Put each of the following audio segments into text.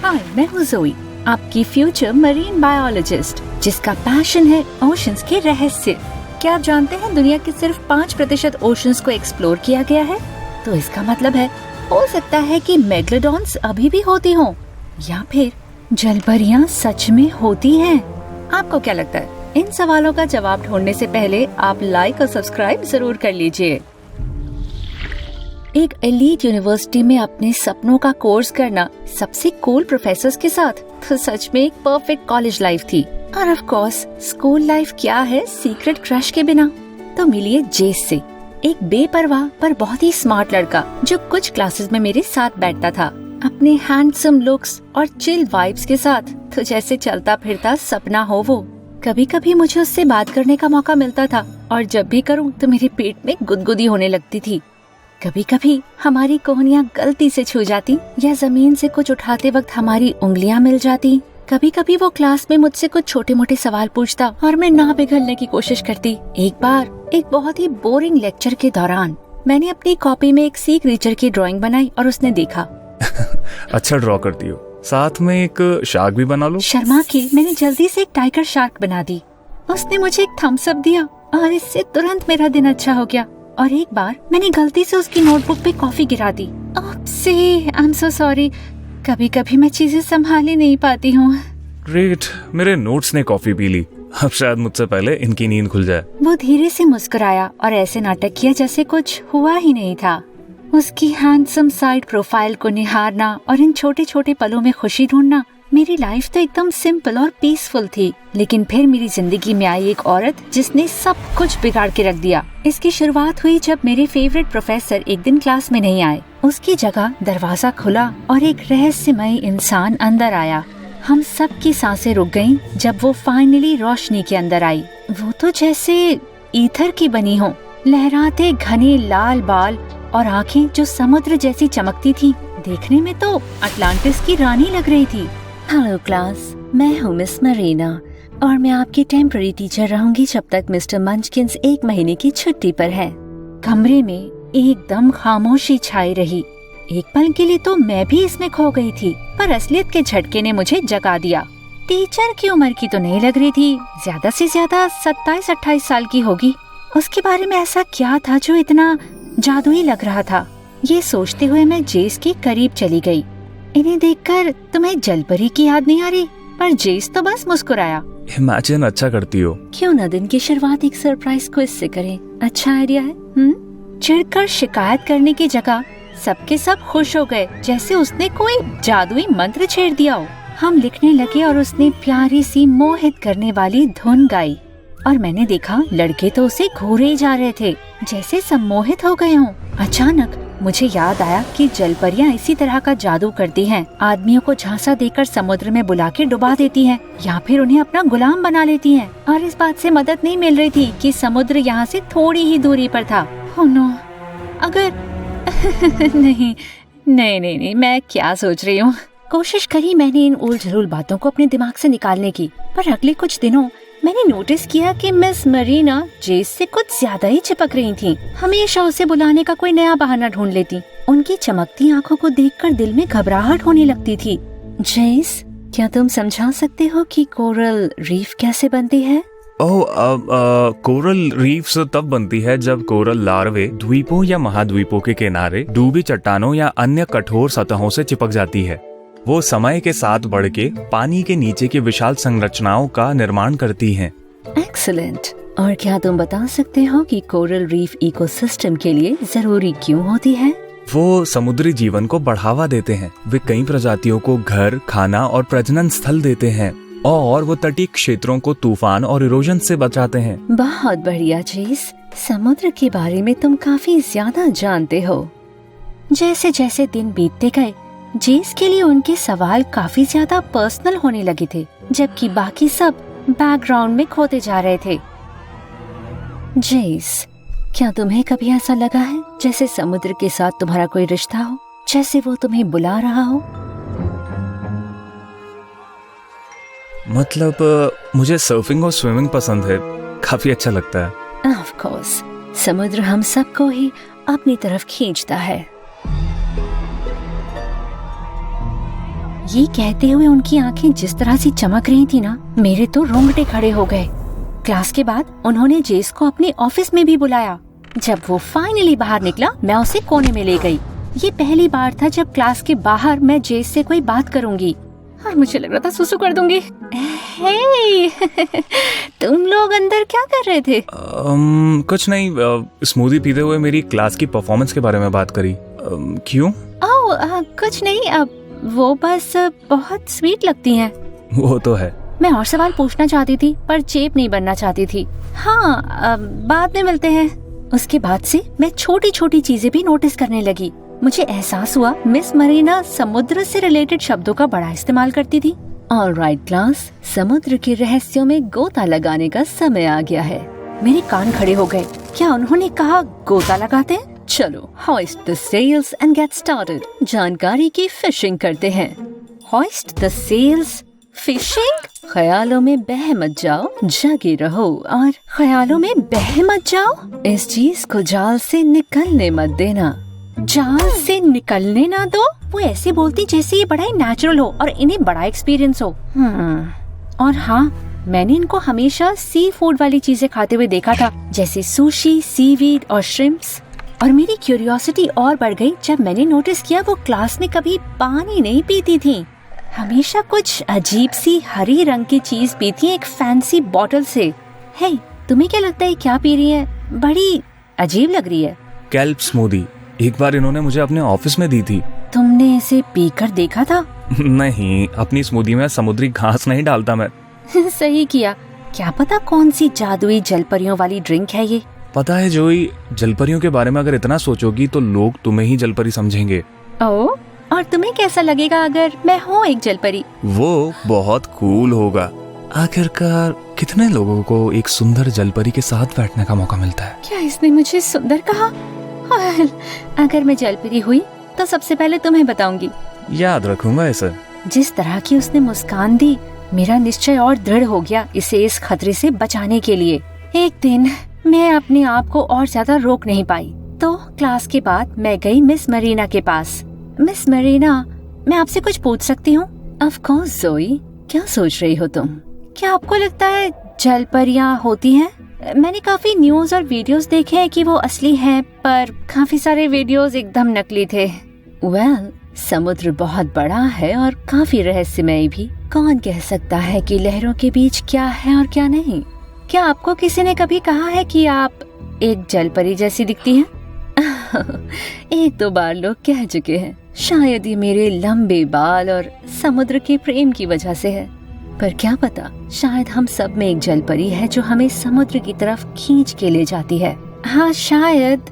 हाय, मैं हूँ जोई, आपकी फ्यूचर मरीन बायोलॉजिस्ट, जिसका पैशन है ओशंस के रहस्य। क्या आप जानते हैं दुनिया के सिर्फ 5% ओशंस को एक्सप्लोर किया गया है? तो इसका मतलब है हो सकता है कि मेगलोडॉन्स अभी भी होती हों, या फिर जलपरियां सच में होती हैं। आपको क्या लगता है? इन सवालों का जवाब ढूंढने से पहले आप लाइक और सब्सक्राइब जरूर कर लीजिए। एक एलीट यूनिवर्सिटी में अपने सपनों का कोर्स करना सबसे कूल प्रोफेसर्स के साथ तो सच में एक परफेक्ट कॉलेज लाइफ थी। और ऑफ कोर्स स्कूल लाइफ क्या है सीक्रेट क्रश के बिना। तो मिलिए जेस से, एक बेपरवाह पर बहुत ही स्मार्ट लड़का जो कुछ क्लासेस में मेरे साथ बैठता था, अपने हैंडसम लुक्स और चिल वाइब्स के साथ। तो जैसे चलता फिरता सपना हो वो। कभी कभी मुझे उससे बात करने का मौका मिलता था और जब भी करूं तो मेरे पेट में गुदगुदी होने लगती थी। कभी कभी हमारी कोहनियां गलती से छू जाती या जमीन से कुछ उठाते वक्त हमारी उंगलियां मिल जाती। कभी कभी वो क्लास में मुझसे कुछ छोटे मोटे सवाल पूछता और मैं ना पिघलने की कोशिश करती। एक बार एक बहुत ही बोरिंग लेक्चर के दौरान मैंने अपनी कॉपी में एक सी क्रीचर की ड्राइंग बनाई और उसने देखा। अच्छा ड्रॉ करती हो, साथ में एक शार्क भी बना लो। शर्मा के मैंने जल्दी से एक टाइगर शार्क बना दी। उसने मुझे एक थम्स अप दिया और इससे तुरंत मेरा दिन अच्छा हो गया। और एक बार मैंने गलती से उसकी नोटबुक पे कॉफी गिरा दी। I am so sorry. कभी कभी मैं चीजें संभाल ही नहीं पाती हूँ। ग्रेट, मेरे नोट्स ने कॉफी पी ली। अब शायद मुझसे पहले इनकी नींद खुल जाए। वो धीरे से मुस्कुराया और ऐसे नाटक किया जैसे कुछ हुआ ही नहीं था। उसकी हैंडसम साइड प्रोफाइल को निहारना और इन छोटे छोटे पलों में खुशी ढूंढना। मेरी लाइफ तो एकदम सिंपल और पीसफुल थी, लेकिन फिर मेरी जिंदगी में आई एक औरत जिसने सब कुछ बिगाड़ के रख दिया। इसकी शुरुआत हुई जब मेरे फेवरेट प्रोफेसर एक दिन क्लास में नहीं आए। उसकी जगह दरवाजा खुला और एक रहस्यमय इंसान अंदर आया। हम सब की सांसें रुक गईं जब वो फाइनली रोशनी के अंदर आई। वो तो जैसे ईथर की बनी हो, लहराते घने लाल बाल और आँखें जो समुद्र जैसी चमकती थी। देखने में तो अटलांटिस की रानी लग रही थी। हेलो क्लास, मैं हूँ मिस मरीना और मैं आपकी टेम्पररी टीचर रहूंगी जब तक मिस्टर मंचकिंस 1 महीने की छुट्टी पर है। कमरे में एकदम खामोशी छाई रही। एक पल के लिए तो मैं भी इसमें खो गई थी, पर असलियत के झटके ने मुझे जगा दिया। टीचर की उम्र की तो नहीं लग रही थी, ज्यादा से ज्यादा 27-28 साल की होगी। उसके बारे में ऐसा क्या था जो इतना जादुई लग रहा था? ये सोचते हुए मैं जेस के करीब चली गई। इन्हें देखकर तुम्हें जलपरी की याद नहीं आ रही? पर जेस तो बस मुस्कुराया। इमेजिन अच्छा करती हो। क्यों न दिन की शुरुआत एक सरप्राइज क्विज से करें? अच्छा आइडिया है। चिढ़कर शिकायत करने की जगह सबके सब खुश हो गए, जैसे उसने कोई जादुई मंत्र छेड़ दिया हो। हम लिखने लगे और उसने प्यारी सी मोहित करने वाली धुन गाई और मैंने देखा लड़के तो उसे घूरे जा रहे थे, जैसे सम्मोहित हो गए हों। अचानक मुझे याद आया कि जलपरियां इसी तरह का जादू करती हैं। आदमियों को झांसा देकर समुद्र में बुला के डुबा देती हैं या फिर उन्हें अपना गुलाम बना लेती हैं। और इस बात से मदद नहीं मिल रही थी कि समुद्र यहाँ से थोड़ी ही दूरी पर था। ओह नो, अगर नहीं नहीं नहीं नहीं, मैं क्या सोच रही हूँ। कोशिश करी मैंने इन उल-झुल बातों को अपने दिमाग से निकालने की, पर अगले कुछ दिनों मैंने नोटिस किया कि मिस मरीना जेस से कुछ ज्यादा ही चिपक रही थीं। हमेशा उसे बुलाने का कोई नया बहाना ढूंढ लेती। उनकी चमकती आंखों को देखकर दिल में घबराहट होने लगती थी। जेस, क्या तुम समझा सकते हो कि कोरल रीफ कैसे बनती है? कोरल रीफ्स तब बनती है जब कोरल लार्वे द्वीपों या महाद्वीपों के किनारे डूबी चट्टानों या अन्य कठोर सतहों से चिपक जाती है। वो समय के साथ बढ़ के पानी के नीचे की विशाल संरचनाओं का निर्माण करती हैं। एक्सीलेंट। और क्या तुम बता सकते हो कि कोरल रीफ इकोसिस्टम के लिए जरूरी क्यों होती है? वो समुद्री जीवन को बढ़ावा देते हैं। वे कई प्रजातियों को घर, खाना और प्रजनन स्थल देते हैं और वो तटीय क्षेत्रों को तूफान और इरोजन से बचाते हैं। बहुत बढ़िया जेस, समुद्र के बारे में तुम काफी ज्यादा जानते हो। जैसे जैसे दिन बीतते गए जेस के लिए उनके सवाल काफी ज्यादा पर्सनल होने लगे थे, जबकि बाकी सब बैकग्राउंड में खोते जा रहे थे। जेस, क्या तुम्हें कभी ऐसा लगा है जैसे समुद्र के साथ तुम्हारा कोई रिश्ता हो, जैसे वो तुम्हें बुला रहा हो? मतलब मुझे सर्फिंग और स्विमिंग पसंद है, काफी अच्छा लगता है। ऑफ कोर्स, समुद्र हम सबको ही अपनी तरफ खींचता है। ये कहते हुए उनकी आंखें जिस तरह से चमक रही थी ना, मेरे तो रोंगटे खड़े हो गए। क्लास के बाद उन्होंने जेस को अपने ऑफिस में भी बुलाया। जब वो फाइनली बाहर निकला, मैं उसे कोने में ले गई। ये पहली बार था जब क्लास के बाहर मैं जेस से कोई बात करूंगी और मुझे लग रहा था सुसु कर दूंगी। हे तुम लोग अंदर क्या कर रहे थे? कुछ नहीं, स्मूदी पीते हुए मेरी क्लास की परफॉर्मेंस के बारे में बात करी। क्यों? कुछ नहीं, वो बस बहुत स्वीट लगती हैं। वो तो है। मैं और सवाल पूछना चाहती थी पर चेप नहीं बनना चाहती थी। हाँ, बाद में मिलते हैं। उसके बाद से मैं छोटी छोटी चीजें भी नोटिस करने लगी। मुझे एहसास हुआ मिस मरीना समुद्र से रिलेटेड शब्दों का बड़ा इस्तेमाल करती थी। ऑलराइट क्लास, समुद्र के रहस्यों में गोता लगाने का समय आ गया है। मेरे कान खड़े हो गए। क्या उन्होंने कहा गोता लगाते हैं? चलो, hoist the sails and get started। जानकारी की फिशिंग करते हैं। hoist the sails, fishing? ख्यालों में बह मत जाओ, जगे रहो और ख्यालों में बह मत जाओ। इस चीज को जाल से निकलने मत देना। जाल से निकलने ना दो? वो ऐसे बोलती जैसे ये बड़ा ही नेचुरल हो और इन्हें बड़ा एक्सपीरियंस हो। और हाँ, मैंने इनको हमेशा सी फूड वाली चीजें खाते हुए देखा था, जैसे सुशी, सीवीड और श्रिम्प्स। और मेरी क्यूरियोसिटी और बढ़ गई जब मैंने नोटिस किया वो क्लास में कभी पानी नहीं पीती थी। हमेशा कुछ अजीब सी हरी रंग की चीज पीती है, एक फैंसी बॉटल से। हे, तुम्हें क्या लगता है क्या पी रही है? बड़ी अजीब लग रही है। Kelp smoothie. एक बार इन्होंने मुझे अपने ऑफिस में दी थी। तुमने इसे पीकर देखा था? नहीं, अपनी स्मूदी में समुद्री घास नहीं डालता मैं। सही किया। क्या पता कौन सी जादुई जलपरियों वाली ड्रिंक है ये। पता है जोई, जलपरियों के बारे में अगर इतना सोचोगी तो लोग तुम्हें ही जलपरी समझेंगे। ओह, और तुम्हें कैसा लगेगा अगर मैं हूँ एक जलपरी? वो बहुत कूल होगा। आखिरकार कितने लोगों को एक सुंदर जलपरी के साथ बैठने का मौका मिलता है। क्या इसने मुझे सुंदर कहा? अगर मैं जलपरी हुई तो सबसे पहले तुम्हें बताऊंगी। याद रखूंगा इसे। जिस तरह की उसने मुस्कान दी, मेरा निश्चय और दृढ़ हो गया इसे इस खतरे से बचाने के लिए। एक दिन मैं अपने आप को और ज्यादा रोक नहीं पाई, तो क्लास के बाद मैं गई मिस मरीना के पास। मिस मरीना, मैं आपसे कुछ पूछ सकती हूँ? ऑफ कोर्स जोई, क्या सोच रही हो तुम? क्या आपको लगता है जलपरियाँ होती हैं? मैंने काफी न्यूज और वीडियोस देखे हैं कि वो असली हैं, पर काफी सारे वीडियोस एकदम नकली थे। वेल, समुद्र बहुत बड़ा है और काफी रहस्यमय भी। कौन कह सकता है कि लहरों के बीच क्या है और क्या नहीं? क्या आपको किसी ने कभी कहा है कि आप एक जलपरी जैसी दिखती हैं? एक दो बार लोग कह चुके हैं। शायद ये मेरे लंबे बाल और समुद्र के प्रेम की वजह से है, पर क्या पता, शायद हम सब में एक जलपरी है जो हमें समुद्र की तरफ खींच के ले जाती है। हाँ, शायद।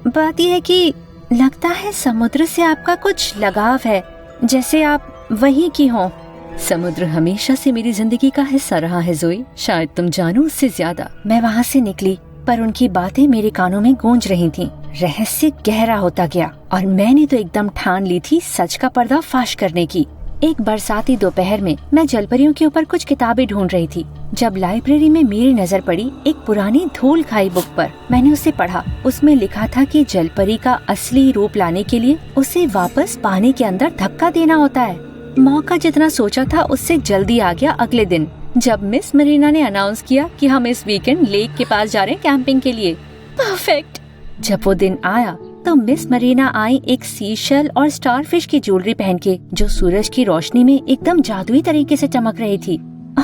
बात यह है कि लगता है समुद्र से आपका कुछ लगाव है, जैसे आप वहीं की हो। समुद्र हमेशा से मेरी जिंदगी का हिस्सा रहा है जोई, शायद तुम जानो उससे ज्यादा। मैं वहाँ से निकली, पर उनकी बातें मेरे कानों में गूंज रही थीं। रहस्य गहरा होता गया और मैंने तो एकदम ठान ली थी सच का पर्दा फाश करने की। एक बरसाती दोपहर में मैं जलपरियों के ऊपर कुछ किताबें ढूंढ रही थी, जब लाइब्रेरी में मेरी नजर पड़ी एक पुरानी धूल खाई बुक पर। मैंने उसे पढ़ा। उसमें लिखा था कि जलपरी का असली रूप लाने के लिए उसे वापस पानी के अंदर धक्का देना होता है। मौका जितना सोचा था उससे जल्दी आ गया अगले दिन, जब मिस मरीना ने अनाउंस किया कि हम इस वीकेंड लेक के पास जा रहे हैं कैंपिंग के लिए। परफेक्ट। जब वो दिन आया तो मिस मरीना आई एक सीशेल और स्टारफिश की ज्वेलरी पहन के, जो सूरज की रोशनी में एकदम जादुई तरीके से चमक रही थी।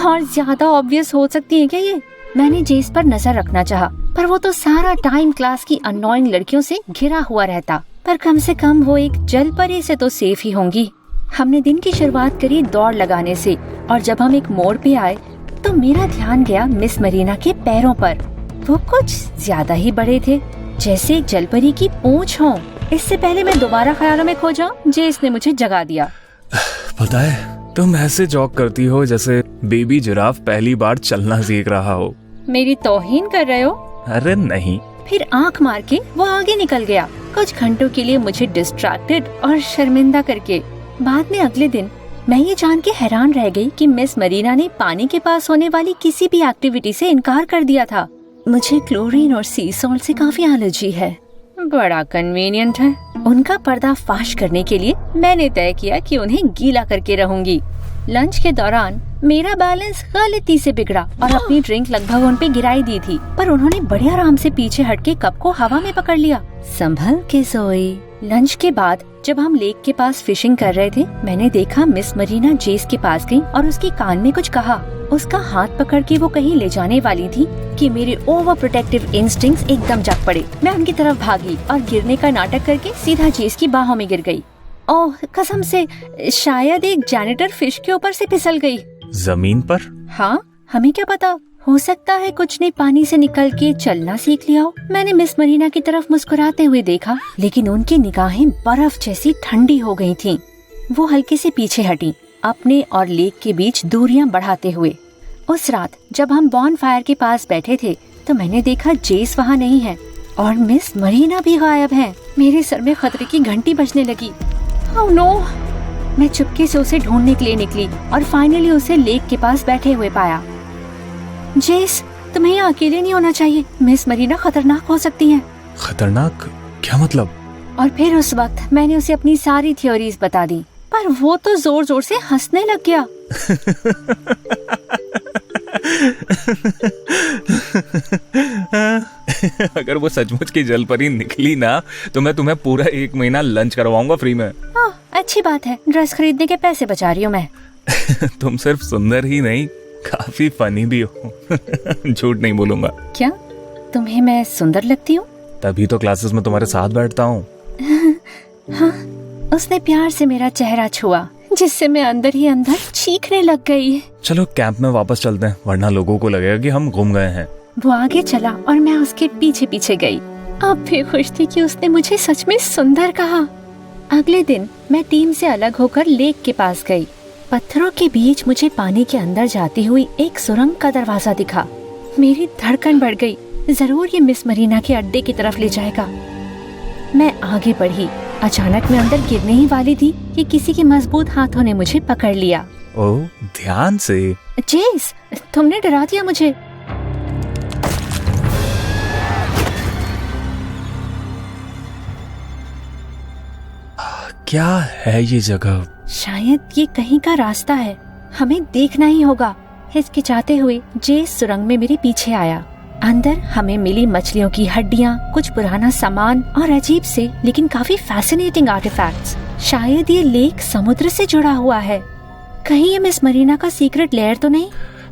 और ज्यादा ऑब्वियस हो सकती है क्या ये? मैंने जेस पर नजर रखना चाहा, पर वो तो सारा टाइम क्लास की अननोइंग लड़कियों से घिरा हुआ रहता। पर कम से कम वो एक जलपरी से तो सेफ ही होंगी। हमने दिन की शुरुआत करी दौड़ लगाने से, और जब हम एक मोड़ पे आए तो मेरा ध्यान गया मिस मरीना के पैरों पर। वो कुछ ज्यादा ही बड़े थे, जैसे एक जलपरी की पूंछ हो। इससे पहले मैं दोबारा ख्यालों में खो जाऊं, जेस ने मुझे जगा दिया। पता है, तुम ऐसे जॉग करती हो जैसे बेबी जिराफ पहली बार चलना सीख रहा हो। मेरी तौहीन कर रहे हो? अरे नहीं। फिर आंख मार के वो आगे निकल गया, कुछ घंटों के लिए मुझे डिस्ट्रैक्टेड और शर्मिंदा करके। बाद में अगले दिन मैं ये जान के हैरान रह गई कि मिस मरीना ने पानी के पास होने वाली किसी भी एक्टिविटी से इनकार कर दिया था। मुझे क्लोरीन और सी सॉल्ट से काफी एलर्जी है। बड़ा कन्वीनियंट है। उनका पर्दाफाश करने के लिए मैंने तय किया कि उन्हें गीला करके रहूंगी। लंच के दौरान मेरा बैलेंस गलती से बिगड़ा और अपनी ड्रिंक लगभग उन पे गिराई दी थी, पर उन्होंने बड़े आराम से पीछे हटके कप को हवा में पकड़ लिया। संभल के सोई। लंच के बाद जब हम लेक के पास फिशिंग कर रहे थे, मैंने देखा मिस मरीना जेस के पास गई और उसके कान में कुछ कहा। उसका हाथ पकड़ के वो कहीं ले जाने वाली थी कि मेरे ओवर प्रोटेक्टिव इंस्टिंक्ट्स एकदम जाग पड़े। मैं उनकी तरफ भागी और गिरने का नाटक करके सीधा जेस की बाहों में गिर गई। ओह, कसम से शायद एक जैनिटर फिश के ऊपर से फिसल गई। जमीन पर? हाँ, हमें क्या पता, हो सकता है कुछ ने पानी से निकल के चलना सीख लिया हो। मैंने मिस मरीना की तरफ मुस्कुराते हुए देखा, लेकिन उनकी निगाहें बर्फ जैसी ठंडी हो गई थीं। वो हल्के से पीछे हटी, अपने और लेक के बीच दूरियां बढ़ाते हुए। उस रात जब हम बॉन फायर के पास बैठे थे तो मैंने देखा जेस वहाँ नहीं है और मिस मरीना भी गायब है। मेरे सर में खतरे की घंटी बजने लगी। Oh no! मैं चुपके से उसे ढूंढने के लिए निकली और फाइनली उसे लेक के पास बैठे हुए पाया। जेस, तुम्हें यहाँ अकेले नहीं होना चाहिए। मिस मरीना खतरनाक हो सकती हैं। खतरनाक? क्या मतलब? और फिर उस वक्त मैंने उसे अपनी सारी थ्योरीज बता दी, पर वो तो जोर जोर से हंसने लग गया। अगर वो सचमुच की जलपरी निकली ना तो मैं तुम्हें पूरा 1 महीना लंच करवाऊंगा फ्री में। अच्छी बात है, ड्रेस खरीदने के पैसे बचा रही हूँ मैं। तुम सिर्फ सुंदर ही नहीं, काफी फनी भी हो। झूठ नहीं बोलूंगा। क्या तुम्हें मैं सुंदर लगती हूँ? तभी तो क्लासेस में तुम्हारे साथ बैठता हूँ। हाँ, उसने प्यार से मेरा चेहरा छुआ, जिससे मैं अंदर ही अंदर चीखने लग गई। चलो कैंप में वापस चलते हैं, वरना लोगों को लगेगा कि हम घूम गए हैं। वो आगे चला और मैं उसके पीछे पीछे गई। अब भी खुश थी कि उसने मुझे सच में सुंदर कहा। अगले दिन मैं टीम से अलग होकर लेक के पास गई। पत्थरों के बीच मुझे पानी के अंदर जाती हुई एक सुरंग का दरवाजा दिखा। मेरी धड़कन बढ़ गई। जरूर ये मिस मरीना के अड्डे की तरफ ले जाएगा। मैं आगे बढ़ी। अचानक मैं अंदर गिरने ही वाली थी कि किसी के मजबूत हाथों ने मुझे पकड़ लिया। ओह, ध्यान से। जेस, तुमने डरा दिया मुझे। क्या है ये जगह? शायद ये कहीं का रास्ता है, हमें देखना ही होगा। हिचकिचाते हुए जेस सुरंग में मेरे पीछे आया। अंदर हमें मिली मछलियों की हड्डियाँ, कुछ पुराना सामान और अजीब से लेकिन काफी फैसिनेटिंग आर्टिफैक्ट्स। शायद ये लेक समुद्र से जुड़ा हुआ है। कहीं ये मिस मरीना का सीक्रेट लेयर तो नहीं?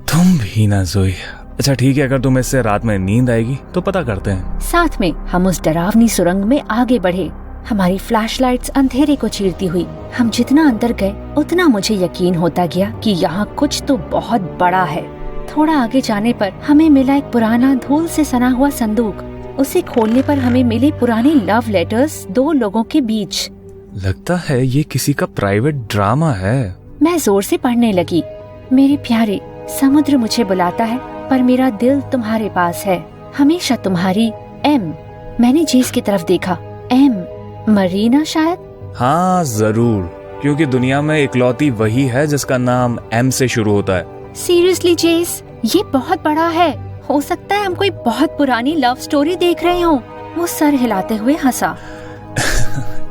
तुम भी ना जोई। अच्छा ठीक है, अगर तुम्हें इससे रात में नींद आएगी तो पता करते हैं। साथ में हम उस डरावनी सुरंग में आगे बढ़े। हमारी फ्लैशलाइट्स अंधेरे को चीरती हुई। हम जितना अंदर गए उतना मुझे यकीन होता गया कि यहाँ कुछ तो बहुत बड़ा है। थोड़ा आगे जाने पर हमें मिला एक पुराना धूल से सना हुआ संदूक। उसे खोलने पर हमें मिले पुराने लव लेटर्स 2 लोगों के बीच। लगता है ये किसी का प्राइवेट ड्रामा है। मैं जोर से पढ़ने लगी। मेरे प्यारे, समुद्र मुझे बुलाता है पर मेरा दिल तुम्हारे पास है। हमेशा तुम्हारी एम। मैंने जेस की तरफ देखा। एम मरीना शायद? हाँ जरूर, क्योंकि दुनिया में इकलौती वही है जिसका नाम एम से शुरू होता है। सीरियसली जेस, ये बहुत बड़ा है। हो सकता है हम कोई बहुत पुरानी लव स्टोरी देख रहे हो। वो सर हिलाते हुए हंसा।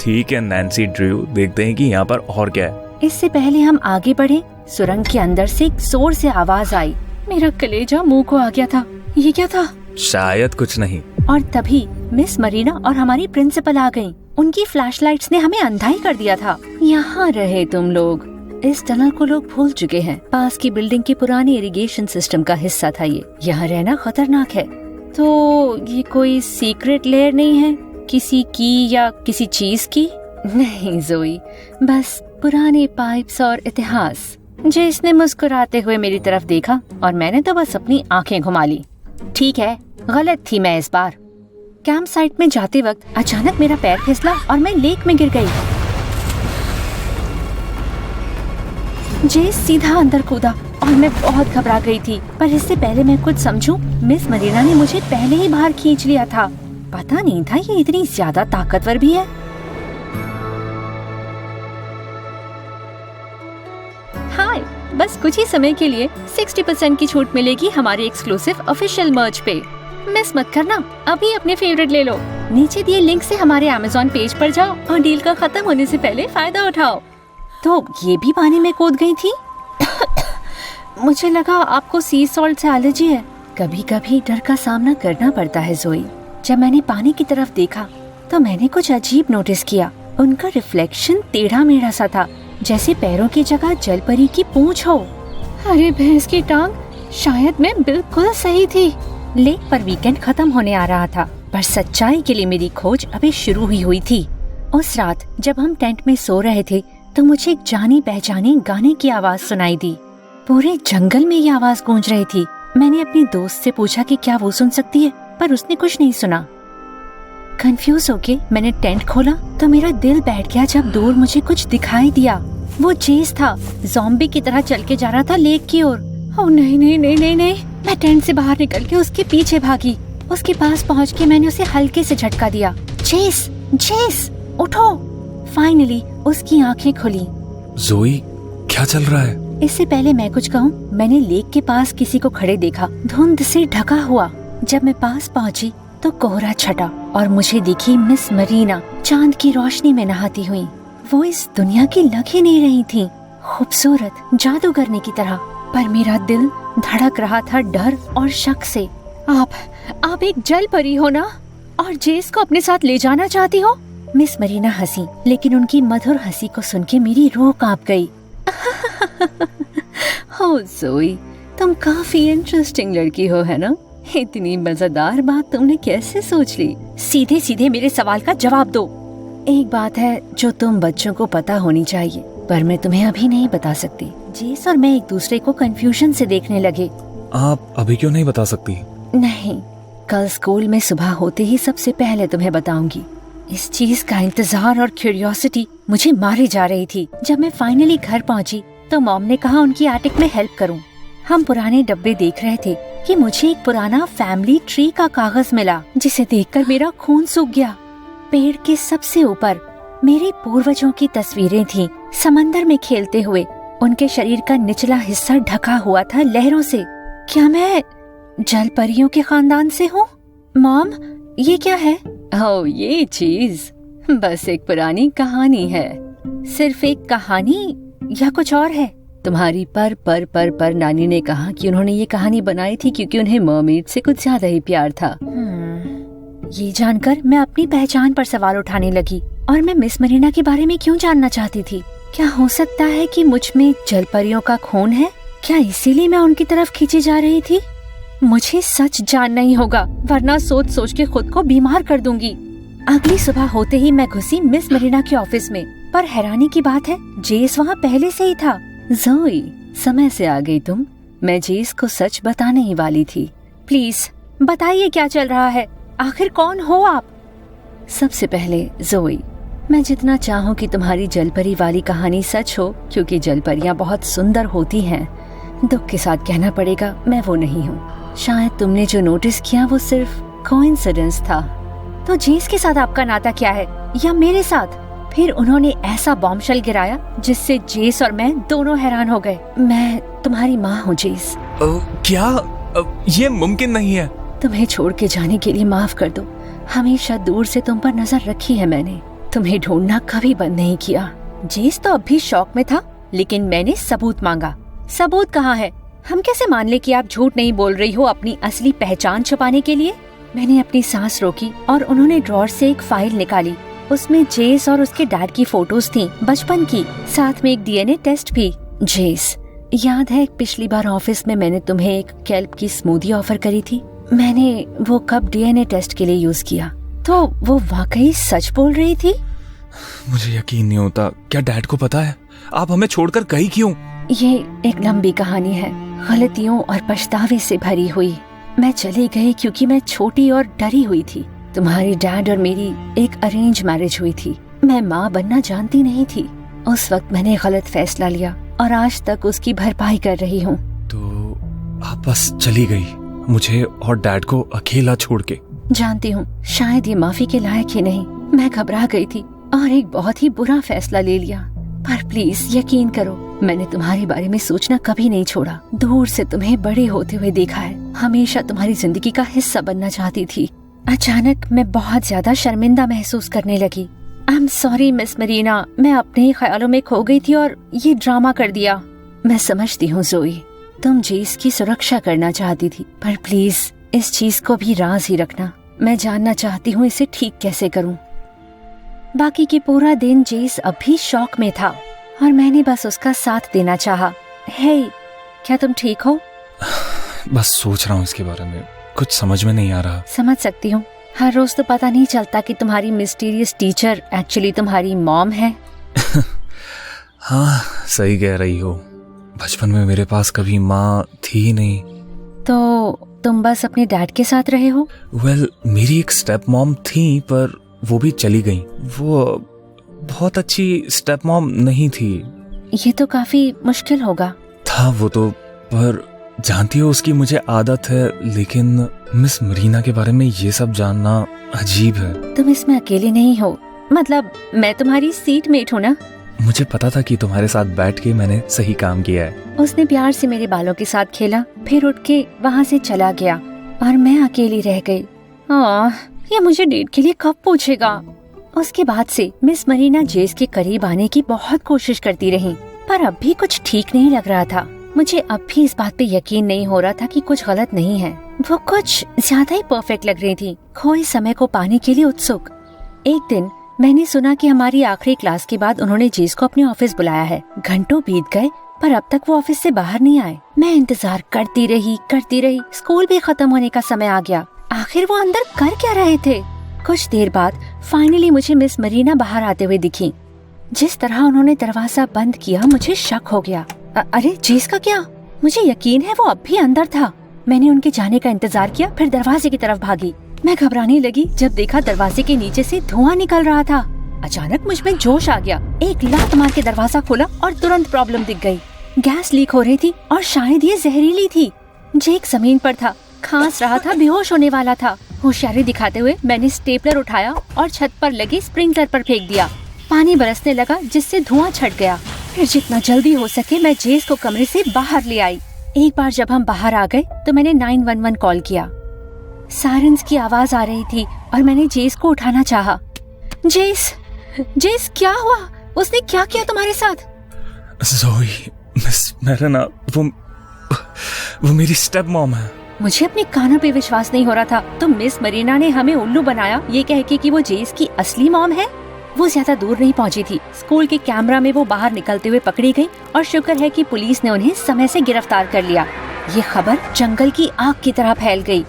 ठीक है नैन्सी ड्रू, देखते हैं कि यहाँ पर और क्या है। इससे पहले हम आगे बढ़े, सुरंग के अंदर से एक जोर से आवाज आई। मेरा कलेजा मुंह को आ गया था। ये क्या था? शायद कुछ नहीं। और तभी मिस मरीना और हमारी प्रिंसिपल आ गईं। उनकी फ्लैशलाइट्स ने हमें अंधा ही कर दिया था। यहाँ रहे तुम लोग। इस टनल को लोग भूल चुके हैं। पास की बिल्डिंग के पुराने इरिगेशन सिस्टम का हिस्सा था ये। यहाँ रहना खतरनाक है। तो ये कोई सीक्रेट लेयर नहीं है किसी की या किसी चीज की? नहीं जोई, बस पुराने पाइप्स और इतिहास। जिसने मुस्कुराते हुए मेरी तरफ देखा और मैंने तो बस अपनी आंखें घुमा ली। ठीक है, गलत थी मैं इस बार। कैंप साइट में जाते वक्त अचानक मेरा पैर फिसला और मैं लेक में गिर गई। जेस सीधा अंदर कूदा और मैं बहुत घबरा गई थी। पर इससे पहले मैं कुछ समझूं, मिस मरीना ने मुझे पहले ही बाहर खींच लिया था। पता नहीं था ये इतनी ज्यादा ताकतवर भी है। हाय, बस कुछ ही समय के लिए 60% की छूट मिलेगी हमारी एक्सक्लूसिव ऑफिशियल मर्च पे। मिस मत करना, अभी अपने फेवरेट ले लो। नीचे दिए लिंक से हमारे Amazon पेज पर जाओ और डील का खत्म होने से पहले फायदा उठाओ। तो ये भी पानी में कूद गई थी। मुझे लगा आपको सी सॉल्ट से एलर्जी है। कभी कभी डर का सामना करना पड़ता है जोई। जब मैंने पानी की तरफ देखा तो मैंने कुछ अजीब नोटिस किया। उनका रिफ्लेक्शन टेढ़ा मेढ़ा सा था, जैसे पैरों की जगह जलपरी की पूंछ हो। अरे भैंस की टांग, शायद मैं बिल्कुल सही थी। लेक पर वीकेंड खत्म होने आ रहा था, पर सच्चाई के लिए मेरी खोज अभी शुरू हुई थी। उस रात जब हम टेंट में सो रहे थे तो मुझे एक जानी पहचानी गाने की आवाज सुनाई दी। पूरे जंगल में ये आवाज गूंज रही थी। मैंने अपनी दोस्त से पूछा कि क्या वो सुन सकती है, पर उसने कुछ नहीं सुना। कंफ्यूज होके मैंने टेंट खोला तो मेरा दिल बैठ गया जब दूर मुझे कुछ दिखाई दिया। वो जेस था, ज़ॉम्बी की तरह चल के जा रहा था लेक की ओर। ओह नहीं नहीं नहीं नहीं नहीं, मैं टेंट से बाहर निकल के उसके पीछे भागी। उसके पास पहुंच के मैंने उसे हल्के से झटका दिया। जेस, जेस, उठो। फाइनली उसकी आंखें खुली। जोई, क्या चल रहा है? इससे पहले मैं कुछ कहूँ, मैंने लेक के पास किसी को खड़े देखा, धुंध से ढका हुआ। जब मैं पास पहुँची तो कोहरा छटा और मुझे दिखी मिस मरीना चांद की रोशनी में नहाती हुई। वो इस दुनिया की लग ही नहीं रही थी, खूबसूरत जादूगरनी की तरह। पर मेरा दिल धड़क रहा था डर और शक से। आप एक जल परी हो ना, और जेस को अपने साथ ले जाना चाहती हो? मिस मरीना हंसी, लेकिन उनकी मधुर हंसी को सुन के मेरी रूह कांप गई। हो जोई, तुम काफी इंटरेस्टिंग लड़की हो, है ना? इतनी मजेदार बात तुमने कैसे सोच ली? सीधे सीधे मेरे सवाल का जवाब दो। एक बात है जो तुम बच्चों को पता होनी चाहिए, पर मैं तुम्हें अभी नहीं बता सकती। जेस और मैं एक दूसरे को कंफ्यूजन से देखने लगे। आप अभी क्यों नहीं बता सकती? नहीं, कल स्कूल में सुबह होते ही सबसे पहले तुम्हें बताऊंगी। इस चीज का इंतजार और क्यूरियोसिटी मुझे मारे जा रही थी। जब मैं फाइनली घर पहुंची तो मॉम ने कहा उनकी एटिक में हेल्प करूं। हम पुराने डब्बे देख रहे थे कि मुझे एक पुराना फैमिली ट्री का कागज मिला, जिसे देखकर मेरा खून सूख गया। पेड़ के सबसे ऊपर मेरे पूर्वजों की तस्वीरें थीं, समंदर में खेलते हुए। उनके शरीर का निचला हिस्सा ढका हुआ था लहरों से। क्या मैं जल परियों के खानदान से हूँ? मॉम, ये क्या है? ओह, ये चीज बस एक पुरानी कहानी है। सिर्फ एक कहानी या कुछ और है? तुम्हारी पर नानी ने कहा कि उन्होंने ये कहानी बनाई थी क्योंकि उन्हें मरमेड से कुछ ज्यादा ही प्यार था। ये जानकर मैं अपनी पहचान पर सवाल उठाने लगी। और मैं मिस मरीना के बारे में क्यों जानना चाहती थी? क्या हो सकता है कि मुझ में जलपरियों का खून है? क्या इसीलिए मैं उनकी तरफ खींची जा रही थी? मुझे सच जानना ही होगा, वरना सोच सोच के खुद को बीमार कर दूंगी। अगली सुबह होते ही मैं घुसी मिस मरीना के ऑफिस में, पर हैरानी की बात है जेस वहाँ पहले से ही था। जोई, समय से आ गई तुम। मैं जेस को सच बताने ही वाली थी। प्लीज बताइए क्या चल रहा है, आखिर कौन हो आप? सबसे पहले जोई, मैं जितना चाहूँ कि तुम्हारी जलपरी वाली कहानी सच हो, क्योंकि जलपरियाँ बहुत सुंदर होती हैं, दुख के साथ कहना पड़ेगा मैं वो नहीं हूँ। शायद तुमने जो नोटिस किया वो सिर्फ कोइंसिडेंस था। तो जेस के साथ आपका नाता क्या है, या मेरे साथ? फिर उन्होंने ऐसा बॉम्बशेल गिराया जिससे जेस और मैं दोनों हैरान हो गए। मैं तुम्हारी माँ हूँ जेस। क्या? ये मुमकिन नहीं है। तुम्हें छोड़ के जाने के लिए माफ कर दो। हमेशा दूर से तुम पर नजर रखी है मैंने, तुम्हें ढूंढना कभी बंद नहीं किया। जेस तो अब भी शौक में था, लेकिन मैंने सबूत मांगा। सबूत कहाँ है? हम कैसे मान ले कि आप झूठ नहीं बोल रही हो अपनी असली पहचान छुपाने के लिए? मैंने अपनी सांस रोकी और उन्होंने ड्रॉर से एक फाइल निकाली। उसमें जेस और उसके डैड की फोटोज थीं, बचपन की, साथ में एक डीएनए टेस्ट भी। जेस, याद है पिछली बार ऑफिस में मैंने तुम्हें एक केल्प की स्मूदी ऑफर करी थी? मैंने वो कप डीएनए टेस्ट के लिए यूज किया, तो वो वाकई सच बोल रही थी। मुझे यकीन नहीं होता। क्या डैड को पता है? आप हमें छोड़कर गई क्यों? ये एक लंबी कहानी है, गलतियों और पछतावे से भरी हुई। मैं चली गई क्योंकि मैं छोटी और डरी हुई थी। तुम्हारी डैड और मेरी एक अरेंज मैरिज हुई थी। मैं माँ बनना जानती नहीं थी। उस वक्त मैंने गलत फैसला लिया और आज तक उसकी भरपाई कर रही हूँ। तो आप बस चली गई, मुझे और डैड को अकेला छोड़ के? जानती हूँ शायद ये माफी के लायक ही नहीं। मैं घबरा गई थी और एक बहुत ही बुरा फैसला ले लिया, पर प्लीज यकीन करो, मैंने तुम्हारे बारे में सोचना कभी नहीं छोड़ा। दूर से तुम्हें बड़े होते हुए देखा है, हमेशा तुम्हारी जिंदगी का हिस्सा बनना चाहती थी। अचानक मैं बहुत ज्यादा शर्मिंदा महसूस करने लगी। I am sorry miss Marina, मैं अपने ही ख्यालों में खो गई थी और ये ड्रामा कर दिया। मैं समझती हूँ ज़ोई, तुम जेस की सुरक्षा करना चाहती थी, पर प्लीज इस चीज को भी राज ही रखना। मैं जानना चाहती हूँ इसे ठीक कैसे करूँ। बाकी के पूरा दिन जेस अब भी शौक में था और मैंने बस उसका साथ देना चाहा। हे, क्या तुम ठीक हो? बस सोच रहा हूँ इसके बारे में, कुछ समझ में नहीं आ रहा। समझ सकती हूँ, हर रोज तो पता नहीं चलता कि तुम्हारी मिस्टीरियस टीचर एक्चुअली तुम्हारी मॉम है। हाँ, सही कह रही हो। बचपन में मेरे पास कभी माँ थी ही नहीं। तो तुम बस अपने डैड के साथ रहे हो? वेल, मेरी एक स्टेप मॉम थी, पर वो भी चली गई। वो बहुत अच्छी स्टेप मॉम नहीं थी। ये तो काफी मुश्किल होगा। था वो तो, पर जानती हो उसकी मुझे आदत है। लेकिन मिस मरीना के बारे में ये सब जानना अजीब है। तुम इसमें अकेले नहीं हो, मतलब मैं तुम्हारी सीटमेट हूँ ना। मुझे पता था कि तुम्हारे साथ बैठ के मैंने सही काम किया है। उसने प्यार से मेरे बालों के साथ खेला, फिर उठ के वहाँ से चला गया और मैं अकेली रह गई। ये मुझे डेट के लिए कब पूछेगा? उसके बाद से मिस मरीना जेस के करीब आने की बहुत कोशिश करती रही, पर अब भी कुछ ठीक नहीं लग रहा था। मुझे अब भी इस बात पे यकीन नहीं हो रहा था कि कुछ गलत नहीं है। वो कुछ ज्यादा ही परफेक्ट लग रही थी, खोए समय को पाने के लिए उत्सुक। एक दिन मैंने सुना कि हमारी आखिरी क्लास के बाद उन्होंने जेस को अपने ऑफिस बुलाया है। घंटों बीत गए पर अब तक वो ऑफिस से बाहर नहीं आए। मैं इंतजार करती रही। स्कूल भी खत्म होने का समय आ गया। आखिर वो अंदर कर क्या रहे थे? कुछ देर बाद फाइनली मुझे मिस मरीना बाहर आते हुए दिखी। जिस तरह उन्होंने दरवाजा बंद किया, मुझे शक हो गया। अरे जेस का क्या? मुझे यकीन है वो अब भी अंदर था। मैंने उनके जाने का इंतजार किया, फिर दरवाजे की तरफ भागी। मैं घबराने लगी जब देखा दरवाजे के नीचे से धुआं निकल रहा था। अचानक मुझ में जोश आ गया। एक लात मार के दरवाजा खोला और तुरंत प्रॉब्लम दिख गई। गैस लीक हो रही थी और शायद ये जहरीली थी। जेक जमीन पर था, खांस रहा था, बेहोश होने वाला था। होशियारी दिखाते हुए मैंने स्टेपलर उठाया और छत पर लगे स्प्रिंकलर पर फेंक दिया। पानी बरसने लगा जिससे धुआं छट गया। फिर जितना जल्दी हो सके मैं जेस को कमरे से बाहर ले आई। एक बार जब हम बाहर आ गए तो मैंने 911 कॉल किया। सायरन्स की आवाज आ रही थी और मैंने जेस को उठाना चाहा। जेस क्या हुआ? उसने क्या किया तुम्हारे साथ? ज़ोई, मिस मरीना, वो मेरी स्टेप मॉम है। मुझे अपने कानों पे विश्वास नहीं हो रहा था। तो मिस मरीना ने हमें उल्लू बनाया ये कह के कि वो जेस की असली मॉम है। वो ज्यादा दूर नहीं पहुंची थी। स्कूल के कैमरा में वो बाहर निकलते हुए पकड़ी गई और शुक्र है कि पुलिस ने उन्हें समय से गिरफ्तार कर लिया। ये खबर जंगल की आग की तरह फैल गई।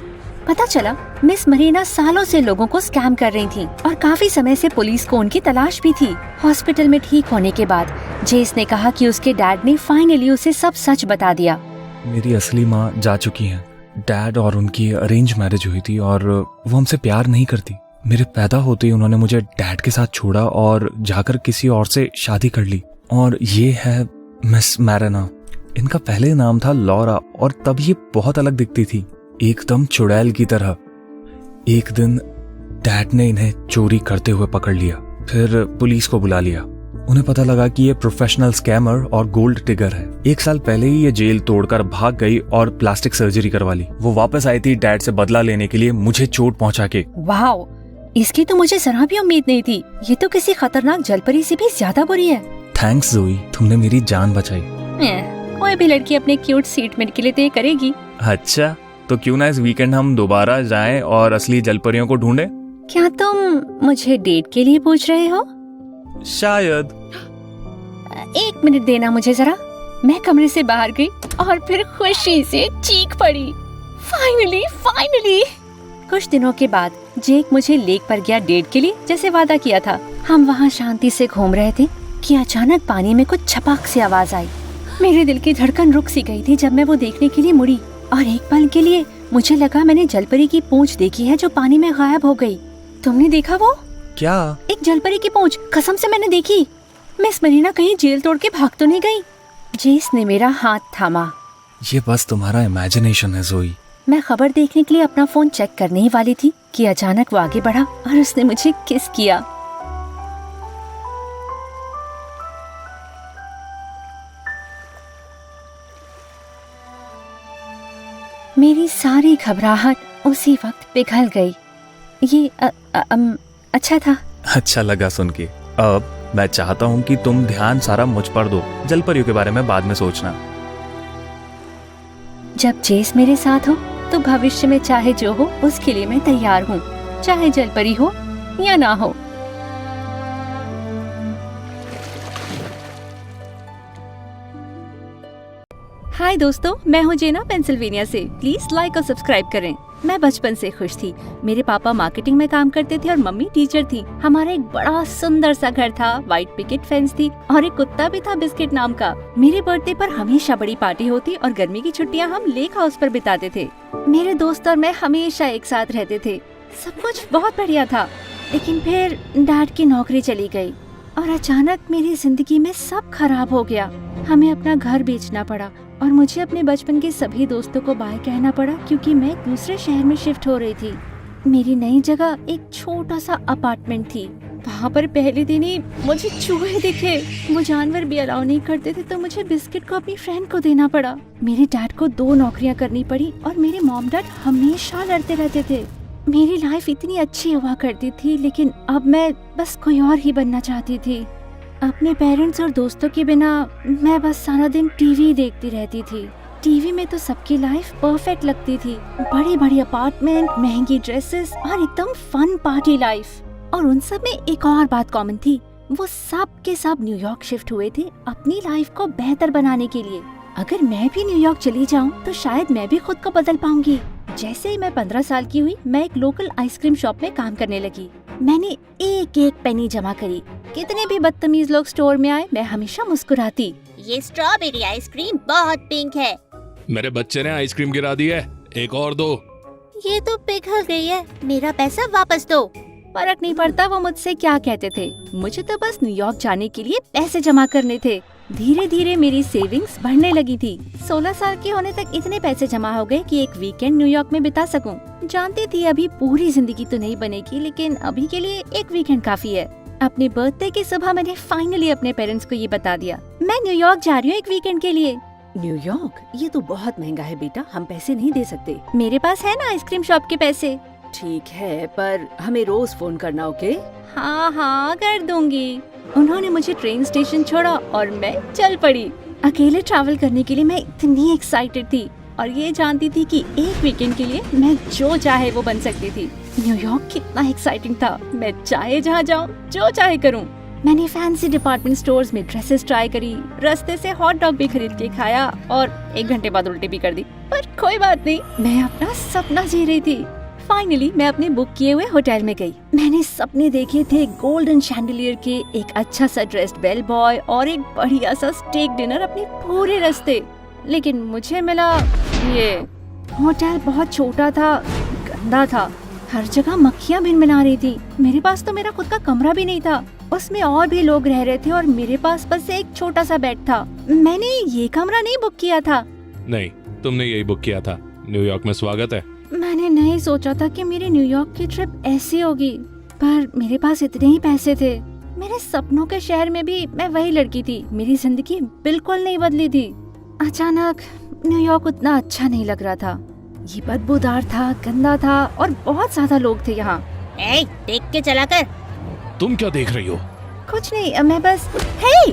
पता चला मिस मरीना सालों से लोगों को स्कैम कर रही थी और काफी समय से पुलिस को उनकी तलाश भी थी। हॉस्पिटल में ठीक होने के बाद जेस ने कहा कि उसके डैड ने फाइनली उसे सब सच बता दिया। मेरी असली माँ जा चुकी हैं। डैड और उनकी अरेंज मैरिज हुई थी और वो हमसे प्यार नहीं करती। मेरे पैदा होते ही उन्होंने मुझे डैड के साथ छोड़ा और जाकर किसी और से शादी कर ली। और ये है मिस मरीना। इनका पहले नाम था लॉरा और तब ये बहुत अलग दिखती थी, एकदम चुड़ैल की तरह। एक दिन डैड ने इन्हें चोरी करते हुए पकड़ लिया, फिर पुलिस को बुला लिया। उन्हें पता लगा कि ये प्रोफेशनल स्कैमर और गोल्ड टिगर है। 1 साल पहले ही ये जेल तोड़कर भाग गई और प्लास्टिक सर्जरी करवा ली। वो वापस आई थी डैड से बदला लेने के लिए, मुझे चोट पहुंचा के। वाओ, इसकी तो मुझे जरा भी उम्मीद नहीं थी। ये तो किसी खतरनाक जलपरी से भी ज्यादा बुरी है। थैंक्स ज़ोई, तुमने मेरी जान बचाई। कोई भी लड़की अपने क्यूट सीटमेट के लिए तो ये करेगी। अच्छा, तो क्यों ना इस वीकेंड हम दोबारा जाएं और असली जलपरियों को ढूंढें? क्या तुम मुझे डेट के लिए पूछ रहे हो? शायद। 1 मिनट देना मुझे जरा। मैं कमरे से बाहर गई और फिर खुशी से चीख पड़ी। फाइनली। कुछ दिनों के बाद जेक मुझे लेक पर गया डेट के लिए, जैसे वादा किया था। हम वहाँ शांति से घूम रहे थे कि अचानक पानी में कुछ छपाक से आवाज आई। मेरे दिल की धड़कन रुक सी गई थी जब मैं वो देखने के लिए मुड़ी और एक पल के लिए मुझे लगा मैंने जलपरी की पूंछ देखी है जो पानी में गायब हो गई। तुमने देखा वो? क्या? एक जलपरी की पूंछ, कसम से मैंने देखी। मिस मरीना कहीं जेल तोड़ के भाग तो नहीं गई? जेस ने मेरा हाथ थामा। ये बस तुम्हारा इमेजिनेशन है ज़ोई। मैं खबर देखने के लिए अपना फोन चेक करने ही वाली थी कि अचानक वो आगे बढ़ा और उसने मुझे किस किया। मेरी सारी घबराहट उसी वक्त पिघल गई। ये अच्छा था। अच्छा लगा सुन के। अब मैं चाहता हूँ कि तुम ध्यान सारा मुझ पर दो। जलपरियों के बारे में बाद में सोचना। जब जेस मेरे साथ हो तो भविष्य में चाहे जो हो उसके लिए मैं तैयार हूँ, चाहे जलपरी हो या ना हो। हाय दोस्तों, मैं हूँ जेना पेंसिल्वेनिया से। प्लीज लाइक और सब्सक्राइब करें। मैं बचपन से खुश थी। मेरे पापा मार्केटिंग में काम करते थे और मम्मी टीचर थी। हमारा एक बड़ा सुंदर सा घर था, वाइट पिकेट फेंस थी और एक कुत्ता भी था बिस्किट नाम का। मेरे बर्थडे पर हमेशा बड़ी पार्टी होती और गर्मी की छुट्टियां हम लेक हाउस पर बिताते थे। मेरे दोस्त और मैं हमेशा एक साथ रहते थे। सब कुछ बहुत बढ़िया था, लेकिन फिर डैड की नौकरी चली गई और अचानक मेरी जिंदगी में सब खराब हो गया। हमें अपना घर बेचना पड़ा और मुझे अपने बचपन के सभी दोस्तों को बाय कहना पड़ा, क्योंकि मैं दूसरे शहर में शिफ्ट हो रही थी। मेरी नई जगह एक छोटा सा अपार्टमेंट थी। वहाँ पर पहले दिन ही मुझे चूहे दिखे। वो जानवर भी अलाउ नहीं करते थे, तो मुझे बिस्किट को अपनी फ्रेंड को देना पड़ा। मेरे डैड को 2 नौकरियाँ करनी पड़ी और मेरे मॉम डैड हमेशा लड़ते रहते थे। मेरी लाइफ इतनी अच्छी हुआ करती थी, लेकिन अब मैं बस कोई और ही बनना चाहती थी। अपने पेरेंट्स और दोस्तों के बिना मैं बस सारा दिन टीवी देखती रहती थी। टीवी में तो सबकी लाइफ परफेक्ट लगती थी, बड़ी बड़ी अपार्टमेंट, महंगी ड्रेसेस और एकदम फन पार्टी लाइफ। और उन सब में एक और बात कॉमन थी, वो सब के सब न्यूयॉर्क शिफ्ट हुए थे अपनी लाइफ को बेहतर बनाने के लिए। अगर मैं भी न्यूयॉर्क चली जाऊँ तो शायद मैं भी खुद को बदल पाऊंगी। जैसे ही मैं 15 साल की हुई, मैं एक लोकल आइसक्रीम शॉप में काम करने लगी। मैंने एक एक पेनी जमा करी। कितने भी बदतमीज लोग स्टोर में आए, मैं हमेशा मुस्कुराती। ये स्ट्रॉबेरी आइसक्रीम बहुत पिंक है। मेरे बच्चे ने आइसक्रीम गिरा दी है, एक और दो। ये तो पिघल गई है, मेरा पैसा वापस दो। फर्क नहीं पड़ता वो मुझसे क्या कहते थे, मुझे तो बस न्यूयॉर्क जाने के लिए पैसे जमा करने थे। धीरे धीरे मेरी सेविंग्स बढ़ने लगी थी। 16 साल के होने तक इतने पैसे जमा हो गए कि एक वीकेंड न्यूयॉर्क में बिता सकूं। जानती थी अभी पूरी जिंदगी तो नहीं बनेगी, लेकिन अभी के लिए एक वीकेंड काफी है। अपने बर्थडे की सुबह मैंने फाइनली अपने पेरेंट्स को ये बता दिया, मैं न्यूयॉर्क जा रही हूँ एक वीकेंड के लिए। न्यूयॉर्क? ये तो बहुत महंगा है बेटा, हम पैसे नहीं दे सकते। मेरे पास है ना आइसक्रीम शॉप के पैसे। ठीक है, पर हमें रोज फोन करना, ओके? हाँ हाँ कर दूंगी। उन्होंने मुझे ट्रेन स्टेशन छोड़ा और मैं चल पड़ी। अकेले ट्रैवल करने के लिए मैं इतनी एक्साइटेड थी और ये जानती थी कि एक वीकेंड के लिए मैं जो चाहे वो बन सकती थी। न्यूयॉर्क कितना एक्साइटिंग था, मैं चाहे जहाँ जाऊँ, जो चाहे करूँ। मैंने फैंसी डिपार्टमेंट स्टोर्स में ड्रेसेस ट्राई करी, रास्ते से हॉट डॉग भी खरीद के खाया और 1 घंटे बाद उल्टी भी कर दी। पर कोई बात नहीं, मैं अपना सपना जी रही थी। फाइनली मैं अपने बुक किए हुए होटल में गई। मैंने सपने देखे थे गोल्डन शैंडलियर के, एक अच्छा सा ड्रेस्ड बेल बॉय और एक बढ़िया सा स्टेक डिनर अपने पूरे रास्ते। लेकिन मुझे मिला ये होटल बहुत छोटा था, गंदा था, हर जगह मक्खियाँ भिनभिना रही थी। मेरे पास तो मेरा खुद का कमरा भी नहीं था, उसमें और भी लोग रह रहे थे और मेरे पास बस एक छोटा सा बेड था। मैंने ये कमरा नहीं बुक किया था। नहीं, तुमने यही बुक किया था। न्यूयॉर्क में स्वागत है। मैंने नहीं सोचा था कि मेरी न्यूयॉर्क की ट्रिप ऐसी होगी, पर मेरे पास इतने ही पैसे थे। मेरे सपनों के शहर में भी मैं वही लड़की थी, मेरी जिंदगी बिल्कुल नहीं बदली थी। अचानक न्यूयॉर्क उतना अच्छा नहीं लग रहा था। ये बदबूदार था, गंदा था और बहुत ज्यादा लोग थे यहाँ। ए, देख के चला कर। तुम क्या देख रही हो? कुछ नहीं, मैं बस। हे!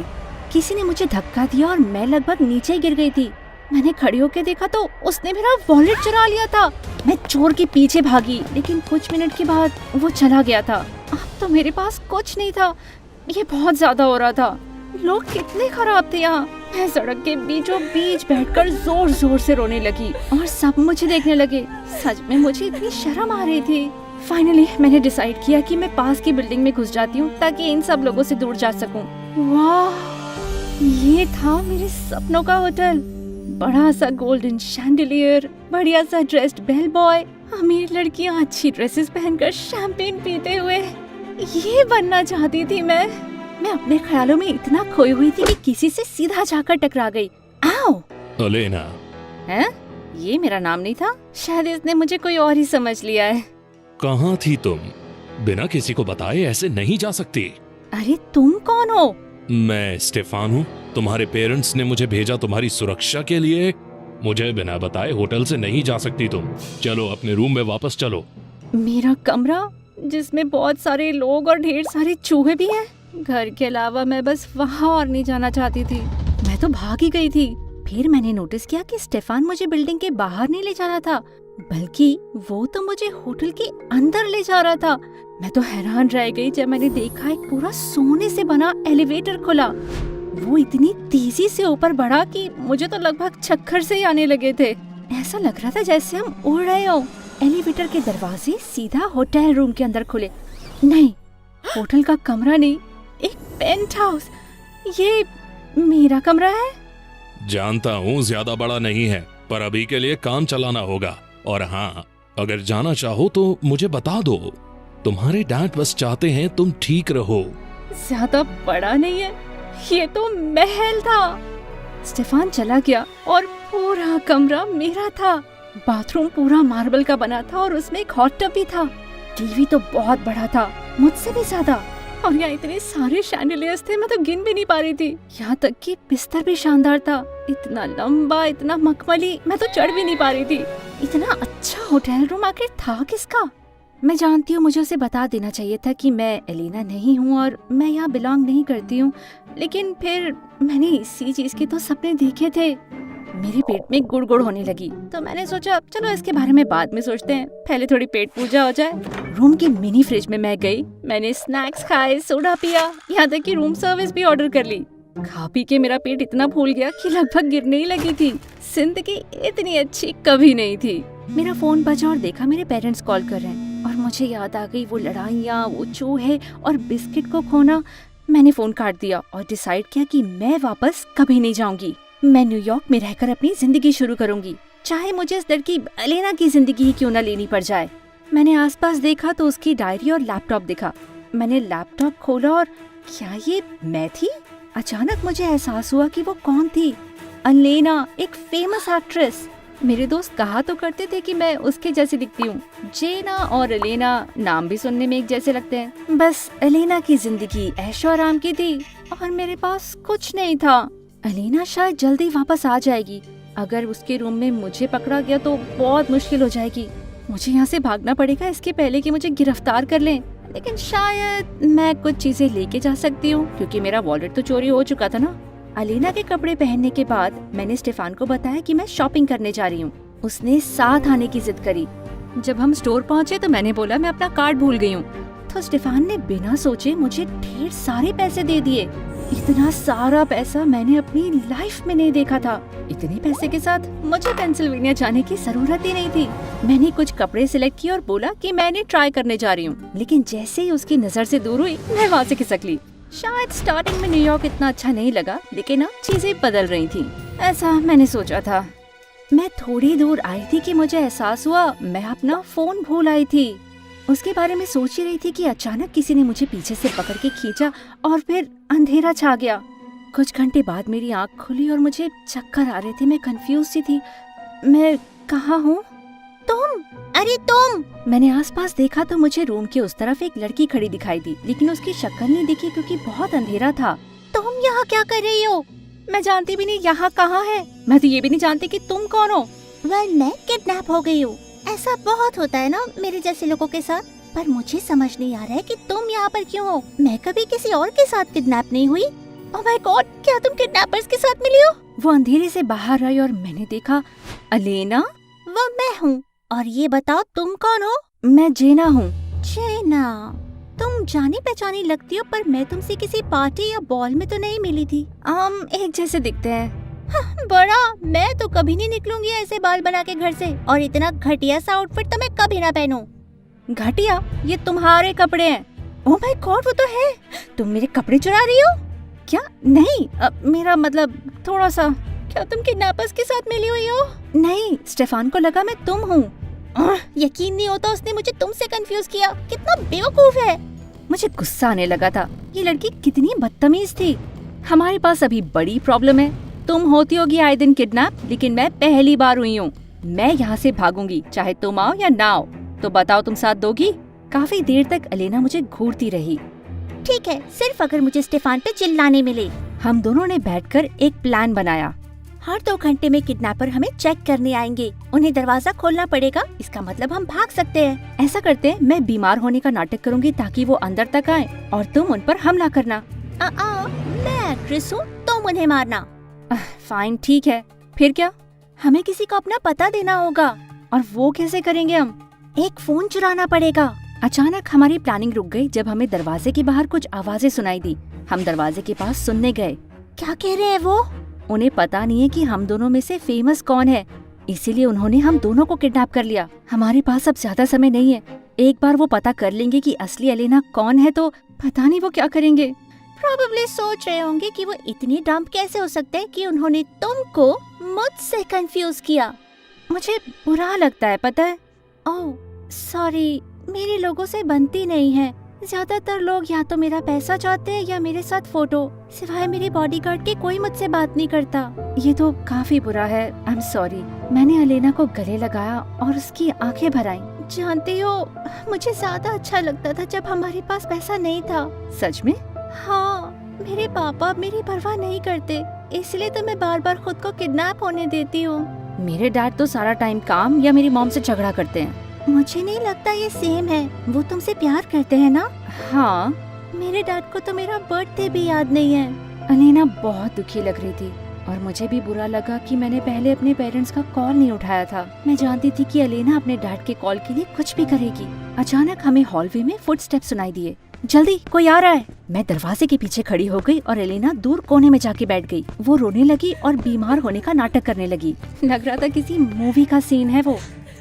किसी ने मुझे धक्का दिया और मैं लगभग नीचे गिर गई थी। मैंने खड़ी होकर देखा तो उसने मेरा वॉलेट चुरा लिया था। मैं चोर के पीछे भागी, लेकिन कुछ मिनट के बाद वो चला गया था। अब तो मेरे पास कुछ नहीं था। ये बहुत ज्यादा हो रहा था। लोग कितने खराब थे यहाँ। मैं सड़क के बीचों बीच बैठकर जोर जोर से रोने लगी और सब मुझे देखने लगे। सच में मुझे इतनी शर्म आ रही थी। फाइनली मैंने डिसाइड किया कि मैं पास की बिल्डिंग में घुस जाती हूँ ताकि इन सब लोगों से दूर जा सकूं। वाह, ये था मेरे सपनों का होटल। बड़ा सा गोल्डन शैंडलियर, बढ़िया सा ड्रेस्ड बेल बॉय, अमीर लड़कियां अच्छी ड्रेसेस पहनकर शैंपेन पीते हुए। ये बनना चाहती थी मैं अपने ख्यालों में इतना खोई हुई थी कि किसी से सीधा जाकर टकरा गई। आओ! ओलेना। हैं? ये मेरा नाम नहीं था। शायद इसने मुझे कोई और ही समझ लिया है। कहाँ थी तुम? बिना किसी को बताए ऐसे नहीं जा सकती। अरे तुम कौन हो? मैं स्टेफान हूँ। तुम्हारे पेरेंट्स ने मुझे भेजा तुम्हारी सुरक्षा के लिए। मुझे बिना बताए होटल से नहीं जा सकती तुम। चलो अपने रूम में वापस चलो। मेरा कमरा जिसमें बहुत सारे लोग और ढेर सारे चूहे भी हैं। घर के अलावा मैं बस वहाँ और नहीं जाना चाहती थी। मैं तो भाग ही गई थी। फिर मैंने नोटिस किया कि स्टेफान मुझे बिल्डिंग के बाहर नहीं ले जा रहा था, बल्कि वो तो मुझे होटल के अंदर ले जा रहा था। मैं तो हैरान रह गई जब मैंने देखा एक पूरा सोने से बना एलिवेटर खुला। वो इतनी तेजी से ऊपर बढ़ा कि मुझे तो लगभग चक्कर से ही आने लगे थे। ऐसा लग रहा था जैसे हम उड़ रहे हो। एलिवेटर के दरवाजे सीधा होटल रूम के अंदर खुले। नहीं, होटल का कमरा नहीं, एक पेंट हाउस। ये मेरा कमरा है। जानता हूँ ज्यादा बड़ा नहीं है, पर अभी के लिए काम चलाना होगा। और हाँ, अगर जाना चाहो तो मुझे बता दो। तुम्हारे डैड बस चाहते हैं तुम ठीक रहो। ज्यादा बड़ा नहीं है, ये तो महल था। स्टेफान चला गया और पूरा कमरा मेरा था। बाथरूम पूरा मार्बल का बना था और उसमें एक हॉट टब भी था। टीवी तो बहुत बड़ा था, मुझसे भी ज्यादा। और यहाँ इतने सारे शैंडिलियर्स थे, मैं तो गिन भी नहीं पा रही थी। यहाँ तक कि बिस्तर भी शानदार था, इतना लंबा, इतना मखमली, मैं तो चढ़ भी नहीं पा रही थी। इतना अच्छा होटल रूम आखिर था किसका? मैं जानती हूँ मुझे उसे बता देना चाहिए था कि मैं एलेना नहीं हूँ और मैं यहाँ बिलोंग नहीं करती हूँ, लेकिन फिर मैंने इसी चीज के तो सपने देखे थे। मेरे पेट में गुड़गुड़ होने लगी, तो मैंने सोचा चलो इसके बारे में बाद में सोचते हैं, पहले थोड़ी पेट पूजा हो जाए। रूम की मिनी फ्रिज में मैं गई, मैंने स्नैक्स खाए, सोडा पिया, यहाँ तक कि रूम सर्विस भी ऑर्डर कर ली। खा पी के मेरा पेट इतना फूल गया कि लगभग गिरने ही लगी थी। जिंदगी इतनी अच्छी कभी नहीं थी। मेरा फोन बजा और देखा मेरे पेरेंट्स कॉल कर रहे हैं और मुझे याद आ गई वो लड़ाइयाँ, वो चूहे और बिस्किट को खोना। मैंने फोन काट दिया और डिसाइड किया कि मैं वापस कभी नहीं जाऊंगी। मैं न्यूयॉर्क में रहकर अपनी जिंदगी शुरू करूंगी, चाहे मुझे इस लड़की एलेना की जिंदगी ही क्यों न लेनी पड़ जाए। मैंने आसपास देखा तो उसकी डायरी और लैपटॉप दिखा। मैंने लैपटॉप खोला और क्या ये मैं थी? अचानक मुझे एहसास हुआ कि वो कौन थी। एलेना, एक फेमस एक्ट्रेस। मेरे दोस्त कहा तो करते थे कि मैं उसके जैसी दिखती हूँ। जेना और एलेना नाम भी सुनने में एक जैसे लगते हैं। बस एलेना की जिंदगी ऐशो आराम की थी और मेरे पास कुछ नहीं था। एलेना शायद जल्दी वापस आ जाएगी। अगर उसके रूम में मुझे पकड़ा गया तो बहुत मुश्किल हो जाएगी। मुझे यहाँ से भागना पड़ेगा इसके पहले कि मुझे गिरफ्तार कर लें। लेकिन शायद मैं कुछ चीजें लेके जा सकती हूँ, क्योंकि मेरा वॉलेट तो चोरी हो चुका था ना। एलेना के कपड़े पहनने के बाद मैंने स्टेफान को बताया कि मैं शॉपिंग करने जा रही हूँ। उसने साथ आने की जिद करी। जब हम स्टोर पहुँचे तो मैंने बोला मैं अपना कार्ड भूल गई हूँ, तो स्टेफान ने बिना सोचे मुझे ढेर सारे पैसे दे दिए। इतना सारा पैसा मैंने अपनी लाइफ में नहीं देखा था। इतने पैसे के साथ मुझे पेंसिल्वेनिया जाने की जरूरत ही नहीं थी। मैंने कुछ कपड़े सिलेक्ट किए और बोला कि मैंने ट्राई करने जा रही हूँ, लेकिन जैसे ही उसकी नजर से दूर हुई मैं वहाँ से खिसक ली। शायद स्टार्टिंग में न्यूयॉर्क इतना अच्छा नहीं लगा, लेकिन अब चीजें बदल रही थी, ऐसा मैंने सोचा था। मैं थोड़ी दूर आई थी कि मुझे एहसास हुआ मैं अपना फोन भूल आई थी। उसके बारे में सोच ही रही थी कि अचानक किसी ने मुझे पीछे से पकड़ के खींचा और फिर अंधेरा छा गया। कुछ घंटे बाद मेरी आंख खुली और मुझे चक्कर आ रहे थे। मैं कंफ्यूज सी थी। मैं कहाँ हूँ? तुम? अरे तुम! मैंने आसपास देखा तो मुझे रूम के उस तरफ एक लड़की खड़ी दिखाई दी, लेकिन उसकी शक्ल नहीं दिखी क्योंकि बहुत अंधेरा था। तुम यहाँ क्या कर रही हो? मैं जानती भी नहीं यहाँ कहाँ है। मैं तो ये भी नहीं जानती कि तुम कौन हो। मैं किडनैप हो गई हूँ। ऐसा बहुत होता है ना मेरे जैसे लोगों के साथ, पर मुझे समझ नहीं आ रहा है कि तुम यहाँ पर क्यों हो। मैं कभी किसी और के साथ किडनैप नहीं हुई। ओह माय गॉड, क्या तुम किडनैपर्स के साथ मिली हो? वो अंधेरे से बाहर आई और मैंने देखा एलेना। वो मैं हूँ। और ये बताओ तुम कौन हो? मैं जेना हूँ। जेना, तुम जानी पहचानी लगती हो, पर मैं तुमसे किसी पार्टी या बॉल में तो नहीं मिली थी। हम एक जैसे दिखते हैं। बड़ा, मैं तो कभी नहीं निकलूंगी ऐसे बाल बना के घर से, और इतना घटिया सा आउटफिट तो मैं कभी ना पहनूं। घटिया? ये तुम्हारे कपड़े हैं। ओह माय गॉड, वो तो है। तुम मेरे कपड़े चुरा रही हो क्या? नहीं, मेरा मतलब थोड़ा सा। क्या तुम किडनैपर्स के साथ मिली हुई हो? नहीं, स्टेफान को लगा मैं तुम हूँ। यकीन नहीं होता उसने मुझे तुमसे कंफ्यूज किया। कितना बेवकूफ है। मुझे गुस्सा आने लगा था। ये लड़की कितनी बदतमीज थी। हमारे पास अभी बड़ी प्रॉब्लम है। तुम होती होगी आए दिन किडनैप, लेकिन मैं पहली बार हुई हूँ। मैं यहाँ से भागूंगी, चाहे तुम आओ या ना आओ। तो बताओ, तुम साथ दोगी? काफी देर तक एलेना मुझे घूरती रही। ठीक है, सिर्फ अगर मुझे स्टेफान पे चिल्लाने मिले। हम दोनों ने बैठकर एक प्लान बनाया। हर 2 घंटे में किडनैपर हमें चेक करने आएंगे। उन्हें दरवाजा खोलना पड़ेगा, इसका मतलब हम भाग सकते हैं। ऐसा करते हैं, मैं बीमार होने का नाटक करूंगी ताकि वो अंदर तक आए और तुम उन पर हमला करना। मैं एक्ट्रेस हूँ, तुम उन्हें मारना। फाइन, ठीक है। फिर क्या? हमें किसी को अपना पता देना होगा। और वो कैसे करेंगे हम? एक फोन चुराना पड़ेगा। अचानक हमारी प्लानिंग रुक गई जब हमें दरवाजे के बाहर कुछ आवाजें सुनाई दी। हम दरवाजे के पास सुनने गए। क्या कह रहे हैं वो? उन्हें पता नहीं है कि हम दोनों में से फेमस कौन है, इसीलिए उन्होंने हम दोनों को किडनैप कर लिया। हमारे पास अब ज्यादा समय नहीं है। एक बार वो पता कर लेंगे कि असली एलेना कौन है तो पता नहीं वो क्या करेंगे। प्रोबेबली सोच रहे होंगे कि वो इतनी डम्प कैसे हो सकते हैं कि उन्होंने तुमको मुझसे कंफ्यूज किया। मुझे बुरा लगता है, पता है। ओह सॉरी, मेरी लोगों से बनती नहीं है। ज्यादातर लोग या तो मेरा पैसा चाहते हैं या मेरे साथ फोटो। सिवाय मेरे बॉडीगार्ड के कोई मुझसे बात नहीं करता। ये तो काफी बुरा है। I am sorry. मैंने एलेना को गले लगाया और उसकी आंखें भर आईं। जानती हो, मुझे ज्यादा अच्छा लगता था जब हमारे पास पैसा नहीं था। सच में? हाँ, मेरे पापा मेरी परवाह नहीं करते, इसलिए तो मैं बार बार खुद को किडनैप होने देती हूँ। मेरे डैड तो सारा टाइम काम या मेरी मॉम से झगड़ा करते हैं। मुझे नहीं लगता ये सेम है। वो तुमसे प्यार करते हैं ना? हाँ। मेरे डैड को तो मेरा बर्थडे भी याद नहीं है। एलेना बहुत दुखी लग रही थी और मुझे भी बुरा लगा कि मैंने पहले अपने पेरेंट्स का कॉल नहीं उठाया था। मैं जानती थी कि एलेना अपने डैड के कॉल के लिए कुछ भी करेगी। अचानक हमें हॉलवे में फुटस्टेप सुनाई दिए। जल्दी, कोई आ रहा है। मैं दरवाजे के पीछे खड़ी हो गई और एलेना दूर कोने में जाके बैठ गई। वो रोने लगी और बीमार होने का नाटक करने लगी। लग रहा था किसी मूवी का सीन है वो।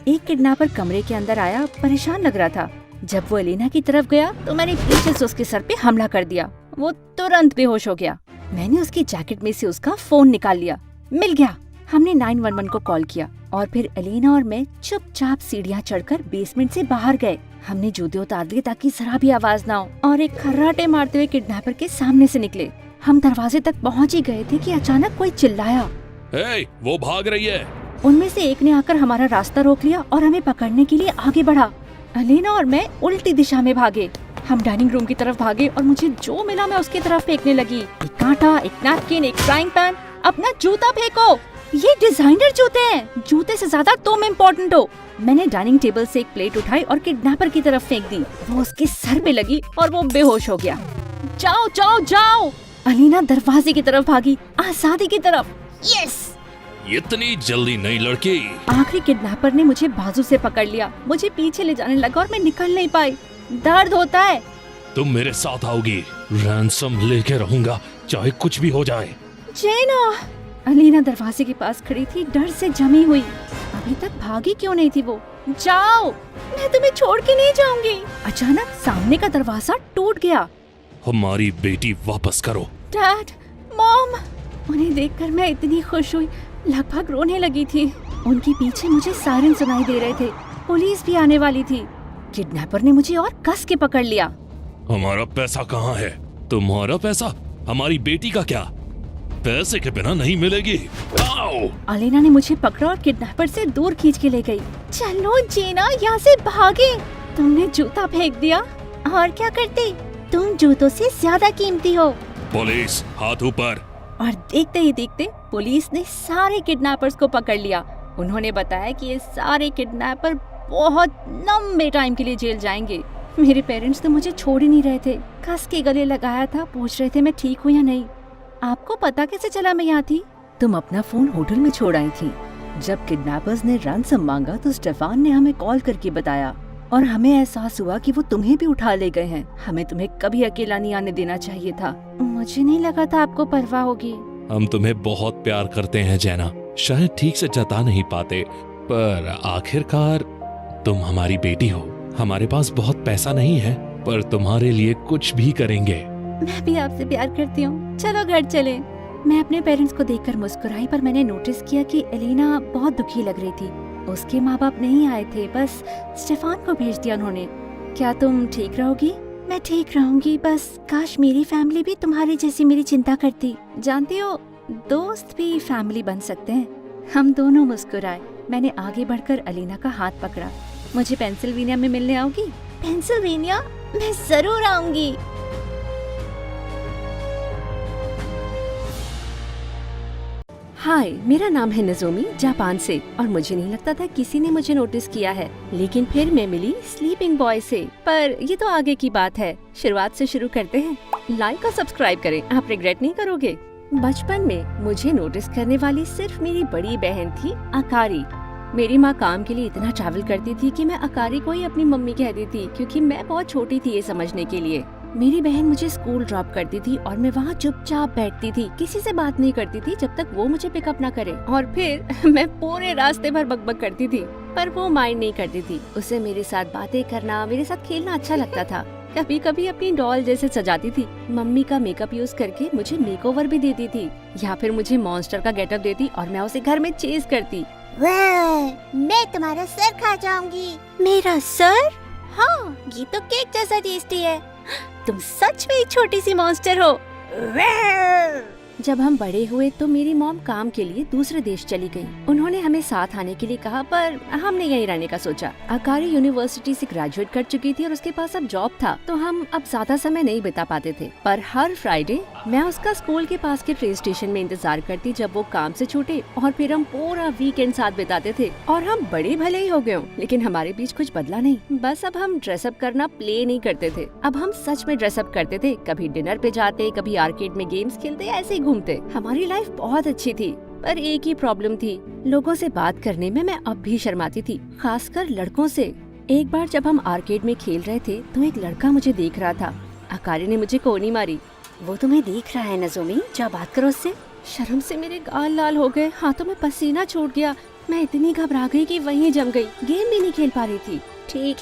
एक किडनैपर कमरे के अंदर आया, परेशान लग रहा था। जब वो एलेना की तरफ गया तो मैंने पीछे से उसके सर पे हमला कर दिया। वो तुरंत बेहोश हो गया। मैंने उसकी जैकेट में से उसका फोन निकाल लिया। मिल गया। हमने 911 को कॉल किया और फिर एलेना और मैं चुपचाप सीढ़ियाँ चढ़कर बेसमेंट से बाहर गए। हमने जूते उतार लिए ताकि जरा भी आवाज ना हो और एक खर्राटे मारते हुए किडनैपर के सामने से निकले। हम दरवाजे तक पहुँच ही गए थे कि अचानक कोई चिल्लाया, हे, वो भाग रही है। उनमें से एक ने आकर हमारा रास्ता रोक लिया और हमें पकड़ने के लिए आगे बढ़ा। एलेना और मैं उल्टी दिशा में भागे। हम डाइनिंग रूम की तरफ भागे और मुझे जो मिला मैं उसकी तरफ फेंकने लगी। एक कांटा, एक नैपकिन, एक फ्राइंग पैन। अपना जूता फेंको। ये डिजाइनर जूते हैं। जूते से ज्यादा तुम इम्पोर्टेंट हो। मैंने डाइनिंग टेबल से एक प्लेट उठाई और किडनैपर की तरफ फेंक दी। वो उसके सर पे लगी और वो बेहोश हो गया। जाओ जाओ जाओ। एलेना दरवाजे की तरफ भागी, आजादी की तरफ। यस! इतनी जल्दी नहीं लड़की। आखिरी किडनैपर ने मुझे बाजू से पकड़ लिया। मुझे पीछे ले जाने लगा और मैं निकल नहीं पाई। दर्द होता है। तुम मेरे साथ आओगी। रैंसम लेके रहूंगा, चाहे कुछ भी हो जाए। जेना! एलेना दरवाजे के पास खड़ी थी, डर से जमी हुई। अभी तक भागी क्यों नहीं थी वो? जाओ, मैं तुम्हें छोड़ के नहीं जाऊंगी। अचानक सामने का दरवाजा टूट गया। हमारी बेटी वापस करो। Dad, mom! उन्हें देखकर मैं इतनी खुश हुई, लगभग रोने लगी थी। उनके पीछे मुझे सायरन सुनाई दे रहे थे। पुलिस भी आने वाली थी। किडनैपर ने मुझे और कस के पकड़ लिया। हमारा पैसा कहाँ है? तुम्हारा पैसा? हमारी बेटी का क्या? पैसे के बिना नहीं मिलेगी। आओ! एलेना ने मुझे पकड़ा और किडनैपर से दूर खींच के ले गई। चलो जेना, यहाँ से भागे। तुमने जूता फेंक दिया। और क्या करती? तुम जूतों से ज्यादा कीमती हो। पुलिस, हाथ ऊपर। और देखते ही देखते पुलिस ने सारे किडनैपर्स को पकड़ लिया। उन्होंने बताया कि ये सारे किडनैपर बहुत लंबे टाइम के लिए जेल जाएंगे। मेरे पेरेंट्स तो मुझे छोड़ ही नहीं रहे थे। कस के गले लगाया था, पूछ रहे थे मैं ठीक हूँ या नहीं। आपको पता कैसे चला मैं यहाँ थी? तुम अपना फोन होटल में छोड़ आई थी। जब किडनैपर्स ने रैंसम मांगा तो स्टेफान ने हमें कॉल करके बताया और हमें एहसास हुआ कि वो तुम्हें भी उठा ले गए हैं। हमें तुम्हें कभी अकेला नहीं आने देना चाहिए था। मुझे नहीं लगा था आपको परवाह होगी। हम तुम्हें बहुत प्यार करते हैं जैना। शायद ठीक से जता नहीं पाते, पर आखिरकार तुम हमारी बेटी हो। हमारे पास बहुत पैसा नहीं है, पर तुम्हारे लिए कुछ भी करेंगे। मैं भी आपसे प्यार करती हूँ। चलो घर चले। मैं अपने पेरेंट्स को देखकर मुस्कुराई, पर मैंने नोटिस किया कि एलेना बहुत दुखी लग रही थी। उसके माँ बाप नहीं आए थे, बस स्टेफान को भेज दिया उन्होंने। क्या तुम ठीक रहोगी? मैं ठीक रहूंगी, बस काश मेरी फैमिली भी तुम्हारी जैसी मेरी चिंता करती। जानती हो, दोस्त भी फैमिली बन सकते हैं। हम दोनों मुस्कुराए। मैंने आगे बढ़कर एलेना का हाथ पकड़ा। मुझे पेंसिल्वेनिया में मिलने आओगी? पेंसिल्वेनिया? मैं जरूर आऊंगी। हाय, मेरा नाम है नजोमी, जापान से, और मुझे नहीं लगता था किसी ने मुझे नोटिस किया है। लेकिन फिर मैं मिली स्लीपिंग बॉय से। पर ये तो आगे की बात है, शुरुआत से शुरू करते हैं। लाइक और सब्सक्राइब करें, आप रिग्रेट नहीं करोगे। बचपन में मुझे नोटिस करने वाली सिर्फ मेरी बड़ी बहन थी अकारी। मेरी माँ काम के लिए इतना ट्रैवल करती थी कि मैं अकारी को ही अपनी मम्मी कहती थी, क्योंकि मैं बहुत छोटी थी ये समझने के लिए। मेरी बहन मुझे स्कूल ड्रॉप करती थी और मैं वहाँ चुपचाप बैठती थी, किसी से बात नहीं करती थी जब तक वो मुझे पिकअप ना करे। और फिर मैं पूरे रास्ते भर बकबक करती थी, पर वो माइंड नहीं करती थी। उसे मेरे साथ बातें करना, मेरे साथ खेलना अच्छा लगता था। कभी कभी अपनी डॉल जैसे सजाती थी। मम्मी का मेकअप यूज करके मुझे मेकओवर भी देती थी, या फिर मुझे मॉन्स्टर का गेटअप देती और मैं उसे घर में चेज करती। मैं तुम्हारा सर खा जाऊंगी। मेरा सर? हाँ, ये तो केक जैसा टेस्टी है। तुम सच में एक छोटी सी मॉन्स्टर हो। जब हम बड़े हुए तो मेरी मॉम काम के लिए दूसरे देश चली गई। उन्होंने हमें साथ आने के लिए कहा, पर हमने यहीं रहने का सोचा। अकारी यूनिवर्सिटी से ग्रेजुएट कर चुकी थी और उसके पास अब जॉब था, तो हम अब ज्यादा समय नहीं बिता पाते थे। पर हर फ्राइडे मैं उसका स्कूल के पास के ट्रेन स्टेशन में इंतजार करती जब वो काम से छूटे, और फिर हम पूरा वीकेंड साथ बिताते थे। और हम बड़े भले ही हो गए हों, लेकिन हमारे बीच कुछ बदला नहीं। बस अब हम ड्रेसअप करना प्ले नहीं करते थे, अब हम सच में ड्रेसअप करते थे। कभी डिनर पे जाते, कभी आर्केड में गेम्स खेलते, ऐसे ही घूमते। हमारी लाइफ बहुत अच्छी थी, पर एक ही प्रॉब्लम थी, लोगों से बात करने में मैं अब भी शर्माती थी, खासकर लड़कों से। एक बार जब हम आर्केड में खेल रहे थे तो एक लड़का मुझे देख रहा था। अकारी ने मुझे कोनी मारी। वो तुम्हें देख रहा है नजोमी, जा बात करो उससे। शर्म से मेरे गाल लाल हो गए, हाथों में पसीना छूट गया। मैं इतनी घबरा गई कि वहीं जम गई, गेम भी नहीं खेल पा रही थी। ठीक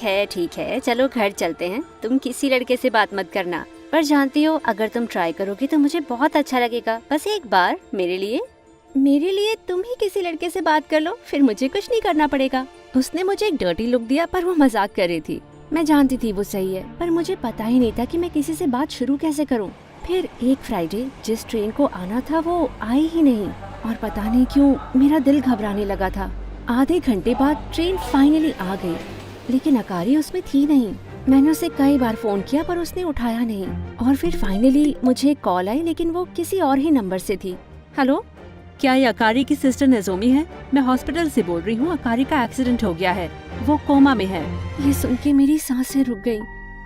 है, चलो घर चलते हैं। तुम किसी लड़के से बात मत करना, पर जानती हो अगर तुम ट्राई करोगी तो मुझे बहुत अच्छा लगेगा। बस एक बार मेरे लिए तुम ही किसी लड़के से बात कर लो, फिर मुझे कुछ नहीं करना पड़ेगा। उसने मुझे एक डर्टी लुक दिया, पर वो मजाक कर रही थी। मैं जानती थी वो सही है, पर मुझे पता ही नहीं था कि मैं किसी से बात शुरू कैसे करूं। फिर एक फ्राइडे जिस ट्रेन को आना था वो आई ही नहीं, और पता नहीं क्यों मेरा दिल घबराने लगा था। आधे घंटे बाद ट्रेन फाइनली आ गई, लेकिन अकारी उसमें थी नहीं। मैंने उसे कई बार फोन किया पर उसने उठाया नहीं, और फिर फाइनली मुझे एक कॉल आई, लेकिन वो किसी और ही नंबर से थी। हेलो, क्या ये अकारी की सिस्टर नजोमी है? मैं हॉस्पिटल से बोल रही हूँ, अकारी का एक्सीडेंट हो गया है, वो कोमा में है। ये सुन के मेरी सांसें रुक गई।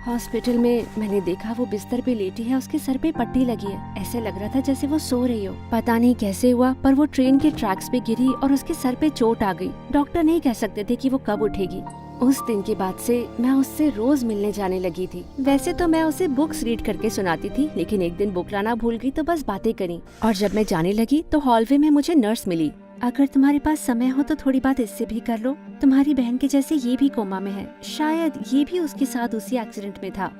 हॉस्पिटल में मैंने देखा वो बिस्तर पे लेटी है, उसके सर पे पट्टी लगी है। ऐसे लग रहा था जैसे वो सो रही हो। पता नहीं कैसे हुआ, पर वो ट्रेन के ट्रैक्स पे गिरी और उसके सर पे चोट आ गई। डॉक्टर नहीं कह सकते थे कि वो कब उठेगी। उस दिन के बाद से मैं उससे रोज मिलने जाने लगी थी। वैसे तो मैं उसे बुक्स रीड करके सुनाती थी, लेकिन एक दिन बुक लाना भूल गई तो बस बातें करी। और जब मैं जाने लगी तो हॉलवे में मुझे नर्स मिली। अगर तुम्हारे पास समय हो तो थोड़ी बात इससे भी कर लो, तुम्हारी बहन के जैसे ये भी कोमा में है, शायद ये भी उसके साथ उसी एक्सीडेंट में था।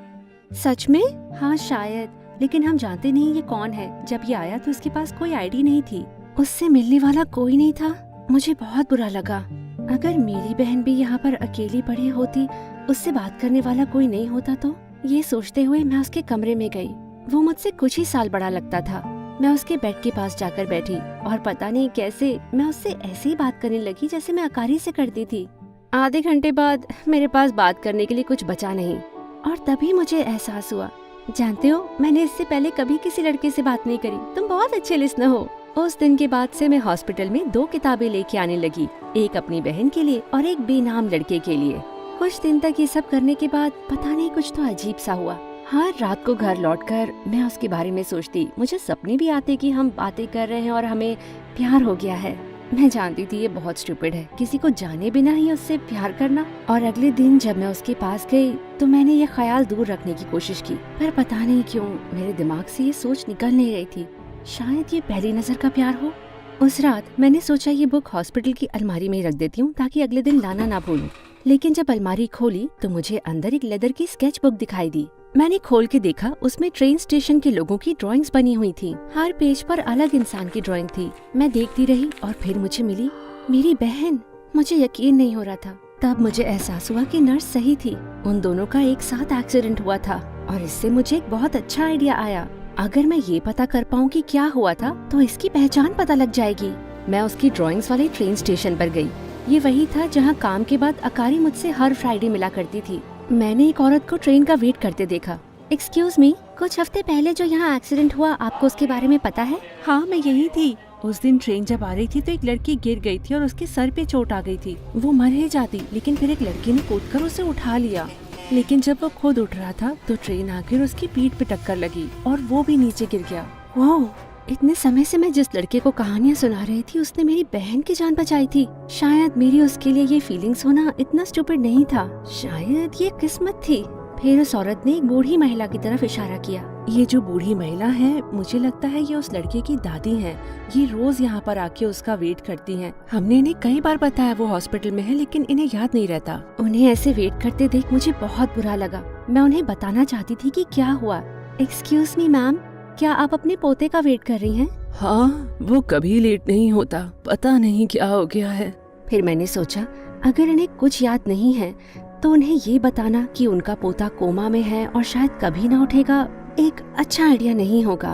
सच में? हाँ शायद, लेकिन हम जानते नहीं ये कौन है। जब ये आया तो उसके पास कोई आईडी नहीं थी, उससे मिलने वाला कोई नहीं था। मुझे बहुत बुरा लगा। अगर मेरी बहन भी यहाँ पर अकेली पड़ी होती, उससे बात करने वाला कोई नहीं होता तो। ये सोचते हुए मैं उसके कमरे में गई। वो मुझसे कुछ ही साल बड़ा लगता था। मैं उसके बेड के पास जाकर बैठी और पता नहीं कैसे मैं उससे ऐसे ही बात करने लगी जैसे मैं अकारी से करती थी। आधे घंटे बाद मेरे पास बात करने के लिए कुछ बचा नहीं, और तभी मुझे एहसास हुआ, जानते हो मैंने इससे पहले कभी किसी लड़के से बात नहीं करी। तुम बहुत अच्छे लिसनर हो। उस दिन के बाद से मैं हॉस्पिटल में 2 किताबें लेके आने लगी, एक अपनी बहन के लिए और एक बेनाम लड़के के लिए। कुछ दिन तक ये सब करने के बाद पता नहीं कुछ तो अजीब सा हुआ। हर रात को घर लौटकर मैं उसके बारे में सोचती। मुझे सपने भी आते कि हम बातें कर रहे हैं और हमें प्यार हो गया है। मैं जानती थी ये बहुत स्टूपिड है, किसी को जाने बिना ही उससे प्यार करना। और अगले दिन जब मैं उसके पास गई तो मैंने ये ख्याल दूर रखने की कोशिश की, पर पता नहीं क्यों मेरे दिमाग से ये सोच निकल नहीं रही थी। शायद ये पहली नजर का प्यार हो। उस रात मैंने सोचा ये बुक हॉस्पिटल की अलमारी में ही रख देती हूँ ताकि अगले दिन लाना ना भूलूं। लेकिन जब अलमारी खोली तो मुझे अंदर एक लेदर की स्केच बुक दिखाई दी। मैंने खोल के देखा, उसमें ट्रेन स्टेशन के लोगों की ड्राइंग्स बनी हुई थी। हर पेज पर अलग इंसान की ड्राइंग थी। मैं देखती रही और फिर मुझे मिली मेरी बहन। मुझे यकीन नहीं हो रहा था। तब मुझे एहसास हुआ कि नर्स सही थी। उन दोनों का एक साथ एक्सीडेंट हुआ था, और इससे मुझे एक बहुत अच्छा आइडिया आया। अगर मैं ये पता कर पाऊँ कि क्या हुआ था तो इसकी पहचान पता लग जाएगी। मैं उसकी ड्राइंग्स वाले ट्रेन स्टेशन पर गई। ये वही था जहाँ काम के बाद अकारी मुझसे हर फ्राइडे मिला करती थी। मैंने एक औरत को ट्रेन का वेट करते देखा। एक्सक्यूज मी, कुछ हफ्ते पहले जो यहाँ एक्सीडेंट हुआ, आपको उसके बारे में पता है? हाँ, मैं यही थी। उस दिन ट्रेन जब आ रही थी तो एक लड़की गिर गई थी और उसके सर पे चोट आ गई थी। वो मर ही जाती, लेकिन फिर एक लड़की ने कूदकर उसे उठा लिया। लेकिन जब वो खुद उठ रहा था तो ट्रेन आकर उसकी पीठ पे टक्कर लगी और वो भी नीचे गिर गया। वाह, इतने समय से मैं जिस लड़के को कहानियाँ सुना रही थी उसने मेरी बहन की जान बचाई थी। शायद मेरी उसके लिए ये फीलिंग्स होना इतना स्टूपिड नहीं था, शायद ये किस्मत थी। फिर उस औरत ने एक बूढ़ी महिला की तरफ इशारा किया। ये जो बूढ़ी महिला है, मुझे लगता है ये उस लड़के की दादी हैं। ये रोज यहाँ पर आके उसका वेट करती हैं। हमने इन्हें कई बार बताया वो हॉस्पिटल में है, लेकिन इन्हें याद नहीं रहता। उन्हें ऐसे वेट करते देख मुझे बहुत बुरा लगा। मैं उन्हें बताना चाहती थी कि क्या हुआ। एक्सक्यूज मी मैम, क्या आप अपने पोते का वेट कर रही हैं? हाँ, वो कभी लेट नहीं होता, पता नहीं क्या हो गया है। फिर मैंने सोचा अगर इन्हें कुछ याद नहीं है तो उन्हें ये बताना कि उनका पोता कोमा में है और शायद कभी ना उठेगा एक अच्छा आइडिया नहीं होगा।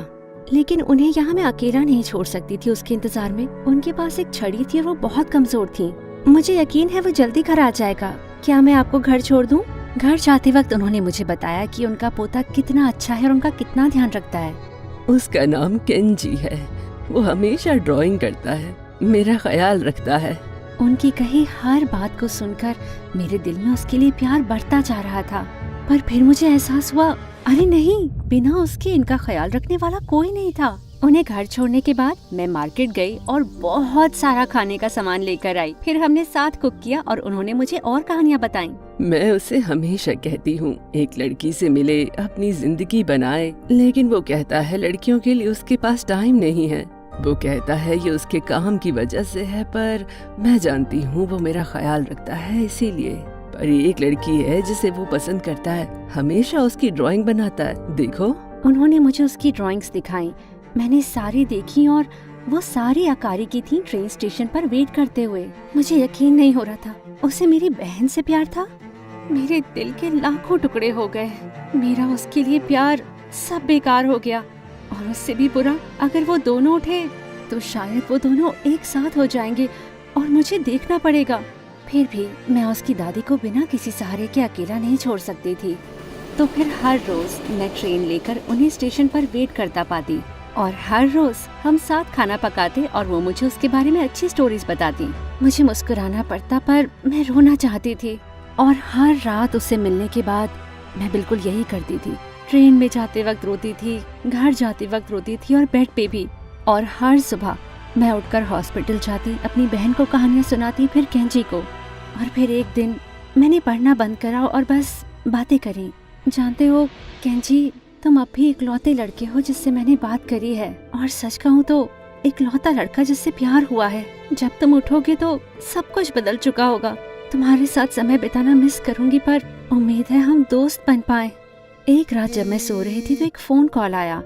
लेकिन उन्हें यहाँ मैं अकेला नहीं छोड़ सकती थी उसके इंतजार में। उनके पास एक छड़ी थी और वो बहुत कमजोर थी। मुझे यकीन है वो जल्दी घर आ जाएगा। क्या मैं आपको घर छोड़ दूँ? घर जाते वक्त उन्होंने मुझे बताया कि उनका पोता कितना अच्छा है और उनका कितना ध्यान रखता है। उसका नाम केंजी है। वो हमेशा ड्राइंग करता है, मेरा ख्याल रखता है। उनकी कही हर बात को सुनकर मेरे दिल में उसके लिए प्यार बढ़ता जा रहा था। पर फिर मुझे एहसास हुआ, अरे नहीं, बिना उसके इनका ख्याल रखने वाला कोई नहीं था। उन्हें घर छोड़ने के बाद मैं मार्केट गई और बहुत सारा खाने का सामान लेकर आई। फिर हमने साथ कुक किया और उन्होंने मुझे और कहानियाँ बताईं। मैं उसे हमेशा कहती हूँ एक लड़की से मिले, अपनी जिंदगी बनाए, लेकिन वो कहता है लड़कियों के लिए उसके पास टाइम नहीं है। वो कहता है ये उसके काम की वजह से है, पर मैं जानती हूँ वो मेरा ख्याल रखता है इसीलिए। पर एक लड़की है जिसे वो पसंद करता है, हमेशा उसकी ड्राइंग बनाता है, देखो। उन्होंने मुझे उसकी ड्राइंग्स दिखाई। मैंने सारी देखी और वो सारी अकारी की थी ट्रेन स्टेशन पर वेट करते हुए। मुझे यकीन नहीं हो रहा था उसे मेरी बहन से प्यार था। मेरे दिल के लाखों टुकड़े हो गए। मेरा उसके लिए प्यार सब बेकार हो गया। और उससे भी बुरा, अगर वो दोनों उठे तो शायद वो दोनों एक साथ हो जाएंगे और मुझे देखना पड़ेगा। फिर भी मैं उसकी दादी को बिना किसी सहारे के अकेला नहीं छोड़ सकती थी। तो फिर हर रोज मैं ट्रेन लेकर उन्हें स्टेशन पर वेट करता पाती और हर रोज हम साथ खाना पकाते और वो मुझे उसके बारे में अच्छी स्टोरीज बताती। मुझे मुस्कुराना पड़ता पर मैं रोना चाहती थी। और हर रात उससे मिलने के बाद मैं बिल्कुल यही करती थी। ट्रेन में जाते वक्त रोती थी, घर जाते वक्त रोती थी और बेड पे भी। और हर सुबह मैं उठकर हॉस्पिटल जाती, अपनी बहन को कहानियाँ सुनाती, फिर केंजी को। और फिर एक दिन मैंने पढ़ना बंद करा और बस बातें करी। जानते हो केंजी, तुम अब भी इकलौते लड़के हो जिससे मैंने बात करी है। और सच कहूँ तो इकलौता लड़का जिससे प्यार हुआ है। जब तुम उठोगे तो सब कुछ बदल चुका होगा। तुम्हारे साथ समय बिताना मिस करूंगी, पर उम्मीद है हम दोस्त बन पाए। एक रात जब मैं सो रही थी तो एक फोन कॉल आया।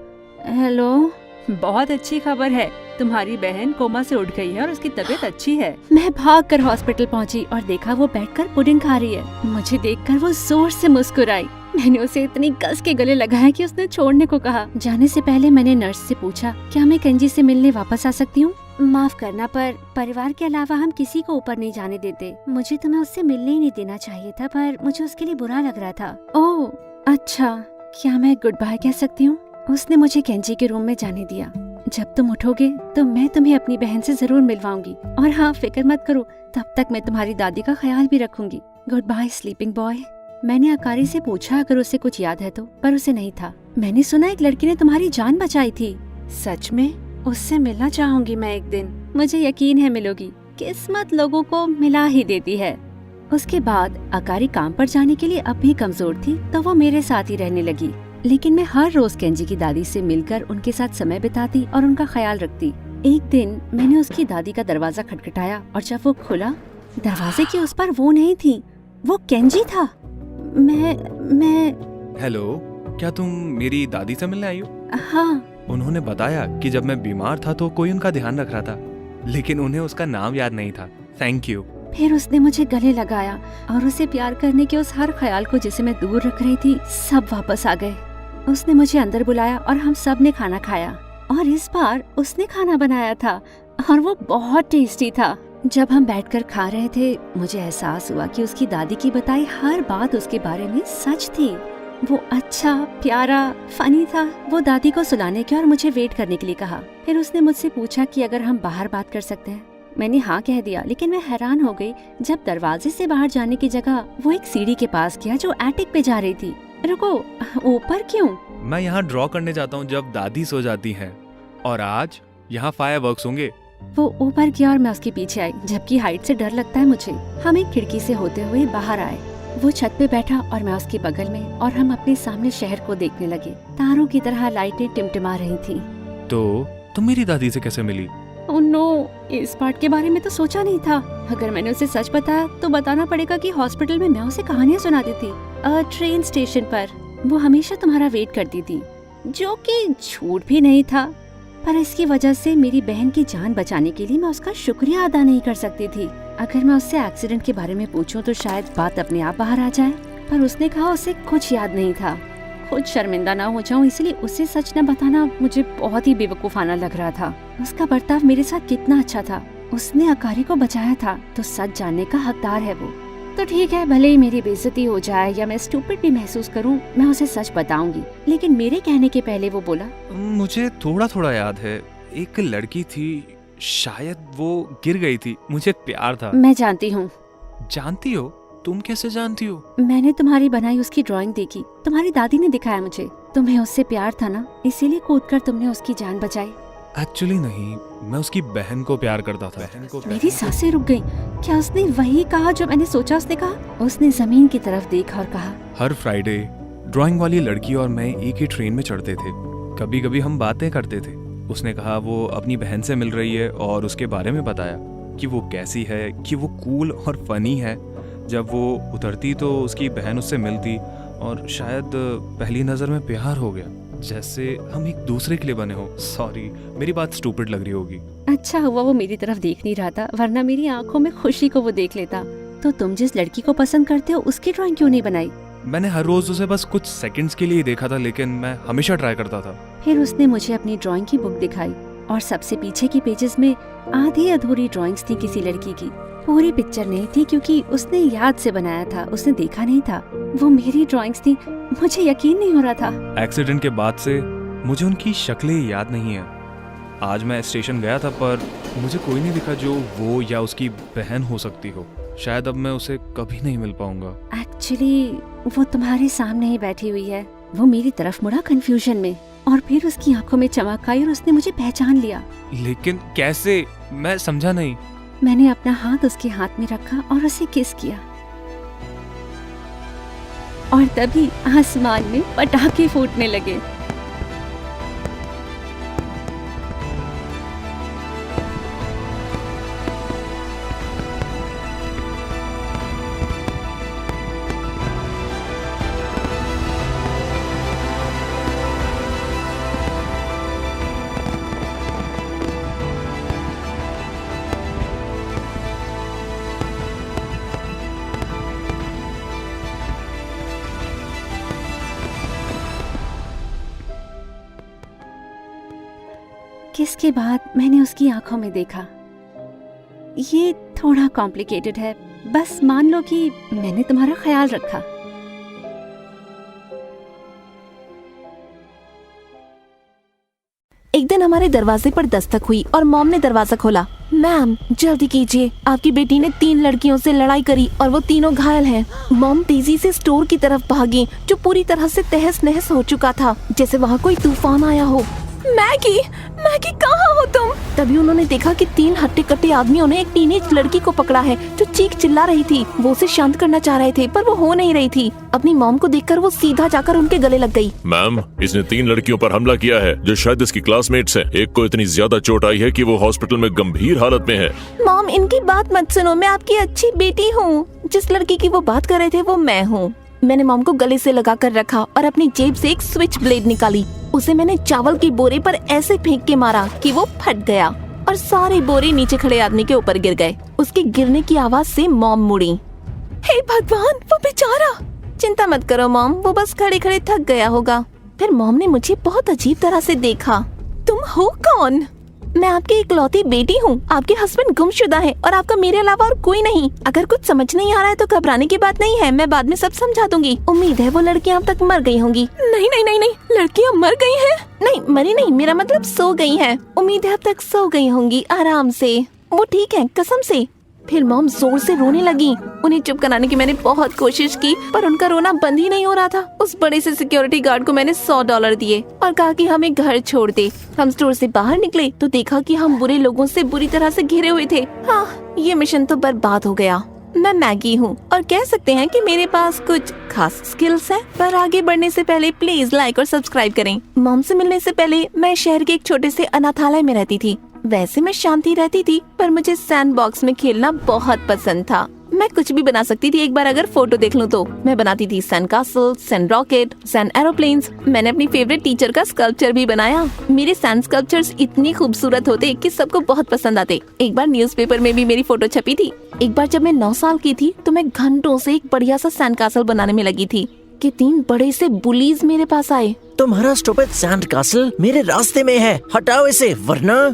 हेलो, बहुत अच्छी खबर है, तुम्हारी बहन कोमा से उठ गई है और उसकी तबीयत अच्छी है। मैं भागकर हॉस्पिटल पहुंची और देखा वो बैठकर पुडिंग खा रही है। मुझे देखकर वो जोर से मुस्कुराई। मैंने उसे इतनी कस के गले लगाया कि उसने छोड़ने को कहा। जाने से पहले मैंने नर्स से पूछा, क्या मैं केंजी से मिलने वापस आ सकती हूँ? माफ करना, पर परिवार के अलावा हम किसी को ऊपर नहीं जाने देते। मुझे तुम्हें उससे मिलने ही नहीं देना चाहिए था, पर मुझे उसके लिए बुरा लग रहा था। ओह अच्छा, क्या मैं गुड बाय कह सकती हूँ? उसने मुझे केंजी के रूम में जाने दिया। जब तुम उठोगे तो मैं तुम्हें अपनी बहन से जरूर मिलवाऊंगी। और हाँ, फिक्र मत करो, तब तक मैं तुम्हारी दादी का ख्याल भी रखूंगी। Goodbye sleeping boy. मैंने अकारी से पूछा अगर उसे कुछ याद है तो, पर उसे नहीं था। मैंने सुना एक लड़की ने तुम्हारी जान बचाई थी। सच में? उससे मिलना चाहूंगी मैं एक दिन। मुझे यकीन है मिलोगी। किस्मत लोगों को मिला ही देती है। उसके बाद अकारी काम पर जाने के लिए अब भी कमजोर थी, तो वो मेरे साथ ही रहने लगी। लेकिन मैं हर रोज केंजी की दादी से मिलकर उनके साथ समय बिताती और उनका ख्याल रखती। एक दिन मैंने उसकी दादी का दरवाजा खटखटाया और जब वो खुला, दरवाजे के उस पर वो नहीं थी, वो केंजी था। मैं हेलो, क्या तुम मेरी दादी से मिलने आई हो? हाँ। उन्होंने बताया कि जब मैं बीमार था तो कोई उनका ध्यान रख रहा था, लेकिन उन्हें उसका नाम याद नहीं था। Thank you. फिर उसने मुझे गले लगाया और उसे प्यार करने के उस हर ख्याल को जिसे मैं दूर रख रही थी, सब वापस आ गए। उसने मुझे अंदर बुलाया और हम सब ने खाना खाया। और इस बार उसने खाना बनाया था और वो बहुत टेस्टी था। जब हम बैठकर खा रहे थे, मुझे एहसास हुआ कि उसकी दादी की बताई हर बात उसके बारे में सच थी। वो अच्छा, प्यारा, फनी था। वो दादी को सुलाने के और मुझे वेट करने के लिए कहा। फिर उसने मुझसे पूछा कि अगर हम बाहर बात कर सकते हैं। मैंने हाँ कह दिया, लेकिन मैं हैरान हो गई जब दरवाजे से बाहर जाने की जगह वो एक सीढ़ी के पास गया जो एटिक पे जा रही थी। रुको, ऊपर क्यों? मैं यहाँ ड्रॉ करने जाता हूँ जब दादी सो जाती हैं, और आज यहाँ फायरवर्क्स होंगे। वो ऊपर गया और मैं उसके पीछे आई, जबकि हाइट से डर लगता है मुझे। हम एक खिड़की से होते हुए बाहर आए। वो छत पे बैठा और मैं उसके बगल में, और हम अपने सामने शहर को देखने लगे। तारों की तरह लाइटें टिमटिमा रही थी। तो तुम मेरी दादी से कैसे मिली? ओह नो, इस पार्ट के बारे में तो सोचा नहीं था। अगर मैंने उसे सच बताया तो बताना पड़ेगा कि हॉस्पिटल में मैं उसे कहानियां सुनाती थी। ट्रेन स्टेशन पर वो हमेशा तुम्हारा वेट करती थी, जो कि झूठ भी नहीं था। पर इसकी वजह से मेरी बहन की जान बचाने के लिए मैं उसका शुक्रिया अदा नहीं कर सकती थी। अगर मैं उससे एक्सीडेंट के बारे में पूछूं तो शायद बात अपने आप बाहर आ जाए, पर उसने कहा उसे कुछ याद नहीं था। खुद शर्मिंदा ना हो जाऊं इसलिए उसे सच न बताना मुझे बहुत ही बेवकूफाना लग रहा था। उसका बर्ताव मेरे साथ कितना अच्छा था। उसने अकारी को बचाया था, तो सच जानने का हकदार है वो। तो ठीक है, भले ही मेरी बेइज्जती हो जाए या मैं स्टूपिड भी महसूस करूं, मैं उसे सच बताऊंगी। लेकिन मेरे कहने के पहले वो बोला, मुझे थोड़ा थोड़ा याद है, एक लड़की थी, शायद वो गिर गई थी, मुझे प्यार था। मैं जानती हूँ। जानती हो? तुम कैसे जानती हो? मैंने तुम्हारी बनाई उसकी ड्राइंग देखी, तुम्हारी दादी ने दिखाया मुझे। तुम्हें उससे प्यार था ना, इसीलिए कूदकर तुमने उसकी जान बचाई। एक्चुअली नहीं, मैं उसकी बहन को प्यार करता था। मेरी सांसें रुक गईं। क्या उसने वही कहा जो मैंने सोचा उसने कहा? उसने जमीन की तरफ देखा और कहा, हर फ्राइडे ड्राइंग वाली लड़की और मैं एक ही ट्रेन में चढ़ते थे। कभी कभी हम बातें करते थे। उसने कहा वो अपनी बहन से मिल रही है और उसके बारे में बताया कि वो कैसी है, कि वो कूल और फनी है। जब वो उतरती तो उसकी बहन उससे मिलती और शायद पहली नज़र में प्यार हो गया, जैसे हम एक दूसरे के लिए बने हो। सॉरी, मेरी बात स्टूपिड लग रही होगी। अच्छा हुआ वो मेरी तरफ देख नहीं रहा था, वरना मेरी आंखों में खुशी को वो देख लेता। तो तुम जिस लड़की को पसंद करते हो उसकी ड्राइंग क्यों नहीं बनाई? मैंने हर रोज उसे बस कुछ सेकंड्स के लिए देखा था, लेकिन मैं हमेशा ट्राई करता था। फिर उसने मुझे अपनी ड्राइंग की बुक दिखाई और सबसे पीछे की पेजेस में आधी अधूरी ड्राइंग्स थी किसी लड़की की। पूरी पिक्चर नहीं थी क्योंकि उसने याद से बनाया था, उसने देखा नहीं था। वो मेरी ड्राइंग्स थी, मुझे यकीन नहीं हो रहा था। एक्सीडेंट के बाद से मुझे उनकी शक्लें याद नहीं है। आज मैं स्टेशन गया था पर मुझे कोई नहीं दिखा जो वो या उसकी बहन हो सकती हो। शायद अब मैं उसे कभी नहीं मिल पाऊंगा। एक्चुअली वो तुम्हारे सामने ही बैठी हुई है। वो मेरी तरफ मुड़ा कंफ्यूजन में, और फिर उसकी आंखों में चमक आई और उसने मुझे पहचान लिया। लेकिन कैसे? मैं समझा नहीं। मैंने अपना हाथ उसके हाथ में रखा और उसे किस किया, और तभी आसमान में पटाखे फूटने लगे। किसके बाद मैंने उसकी आंखों में देखा। ये थोड़ा कॉम्प्लिकेटेड है, बस मान लो कि मैंने तुम्हारा ख्याल रखा। एक दिन हमारे दरवाजे पर दस्तक हुई और मॉम ने दरवाजा खोला। मैम जल्दी कीजिए, आपकी बेटी ने 3 लड़कियों से लड़ाई करी और वो तीनों घायल हैं। मॉम तेजी से स्टोर की तरफ भागी जो पूरी तरह से तहस नहस हो चुका था, जैसे वहाँ कोई तूफान आया हो। मैगी, मैगी कहाँ हो तुम? तभी उन्होंने देखा कि 3 हट्टे कट्टे आदमियों ने एक टीनेज लड़की को पकड़ा है जो चीख चिल्ला रही थी। वो उसे शांत करना चाह रहे थे पर वो हो नहीं रही थी। अपनी मॉम को देखकर वो सीधा जाकर उनके गले लग गई। मैम, इसने 3 लड़कियों पर हमला किया है जो शायद इसकी क्लासमेट्स हैं। एक को इतनी ज्यादा चोट आई है कि वो हॉस्पिटल में गंभीर हालत में है। मॉम इनकी बात मत सुनो, मैं आपकी अच्छी बेटी हूँ। जिस लड़की की वो बात कर रहे थे वो मैं हूँ। मैंने मॉम को गले से लगा कर रखा और अपनी जेब से एक स्विच ब्लेड निकाली। उसे मैंने चावल के बोरे पर ऐसे फेंक के मारा कि वो फट गया और सारे बोरे नीचे खड़े आदमी के ऊपर गिर गए। उसके गिरने की आवाज से मॉम मुड़ी। हे भगवान, वो बेचारा। चिंता मत करो मॉम, वो बस खड़े खड़े थक गया होगा। फिर मॉम ने मुझे बहुत अजीब तरह से देखा। तुम हो कौन? मैं आपकी इकलौती बेटी हूँ। आपके हस्बैंड गुमशुदा है और आपका मेरे अलावा और कोई नहीं। अगर कुछ समझ नहीं आ रहा है तो घबराने की बात नहीं है, मैं बाद में सब समझा दूंगी। उम्मीद है वो लड़कियाँ अब तक मर गई होंगी। नहीं नहीं नहीं नहीं, लड़कियाँ मर गई हैं? नहीं मरी नहीं, मेरा मतलब सो गई हैं। उम्मीद है अब तक सो गई होंगी आराम से। वो ठीक है कसम से। फिर मॉम जोर से रोने लगी। उन्हें चुप कराने की मैंने बहुत कोशिश की पर उनका रोना बंद ही नहीं हो रहा था। उस बड़े से सिक्योरिटी गार्ड को मैंने $100 दिए और कहा कि हमें घर छोड़ दे। हम स्टोर से बाहर निकले तो देखा कि हम बुरे लोगों से बुरी तरह से घिरे हुए थे। हाँ, ये मिशन तो बर्बाद हो गया। मैं मैगी हूँ और कह सकते हैं कि मेरे पास कुछ खास स्किल्स हैं। पर आगे बढ़ने से पहले प्लीज लाइक और सब्सक्राइब करें। मॉम से मिलने से पहले मैं शहर के एक छोटे से अनाथालय में रहती थी। वैसे मैं शांति रहती थी पर मुझे सैंड बॉक्स में खेलना बहुत पसंद था। मैं कुछ भी बना सकती थी एक बार अगर फोटो देख लूं तो। मैं बनाती थी sand castle, sand rocket, sand aeroplanes. मैंने अपनी फेवरेट टीचर का स्कल्पचर भी बनाया। मेरे सैंड स्कल्पचर्स इतनी खूबसूरत होते कि सबको बहुत पसंद आते। एक बार न्यूज़पेपर में भी मेरी फोटो छपी थी। एक बार जब मैं 9 साल की थी तो मैं घंटों से एक बढ़िया सा सैंड कासल बनाने में लगी थी कि 3 बड़े से बुलीज मेरे पास आए। तुम्हारा स्टूपिड सैंड कासल मेरे रास्ते में है, हटाओ इसे वरना।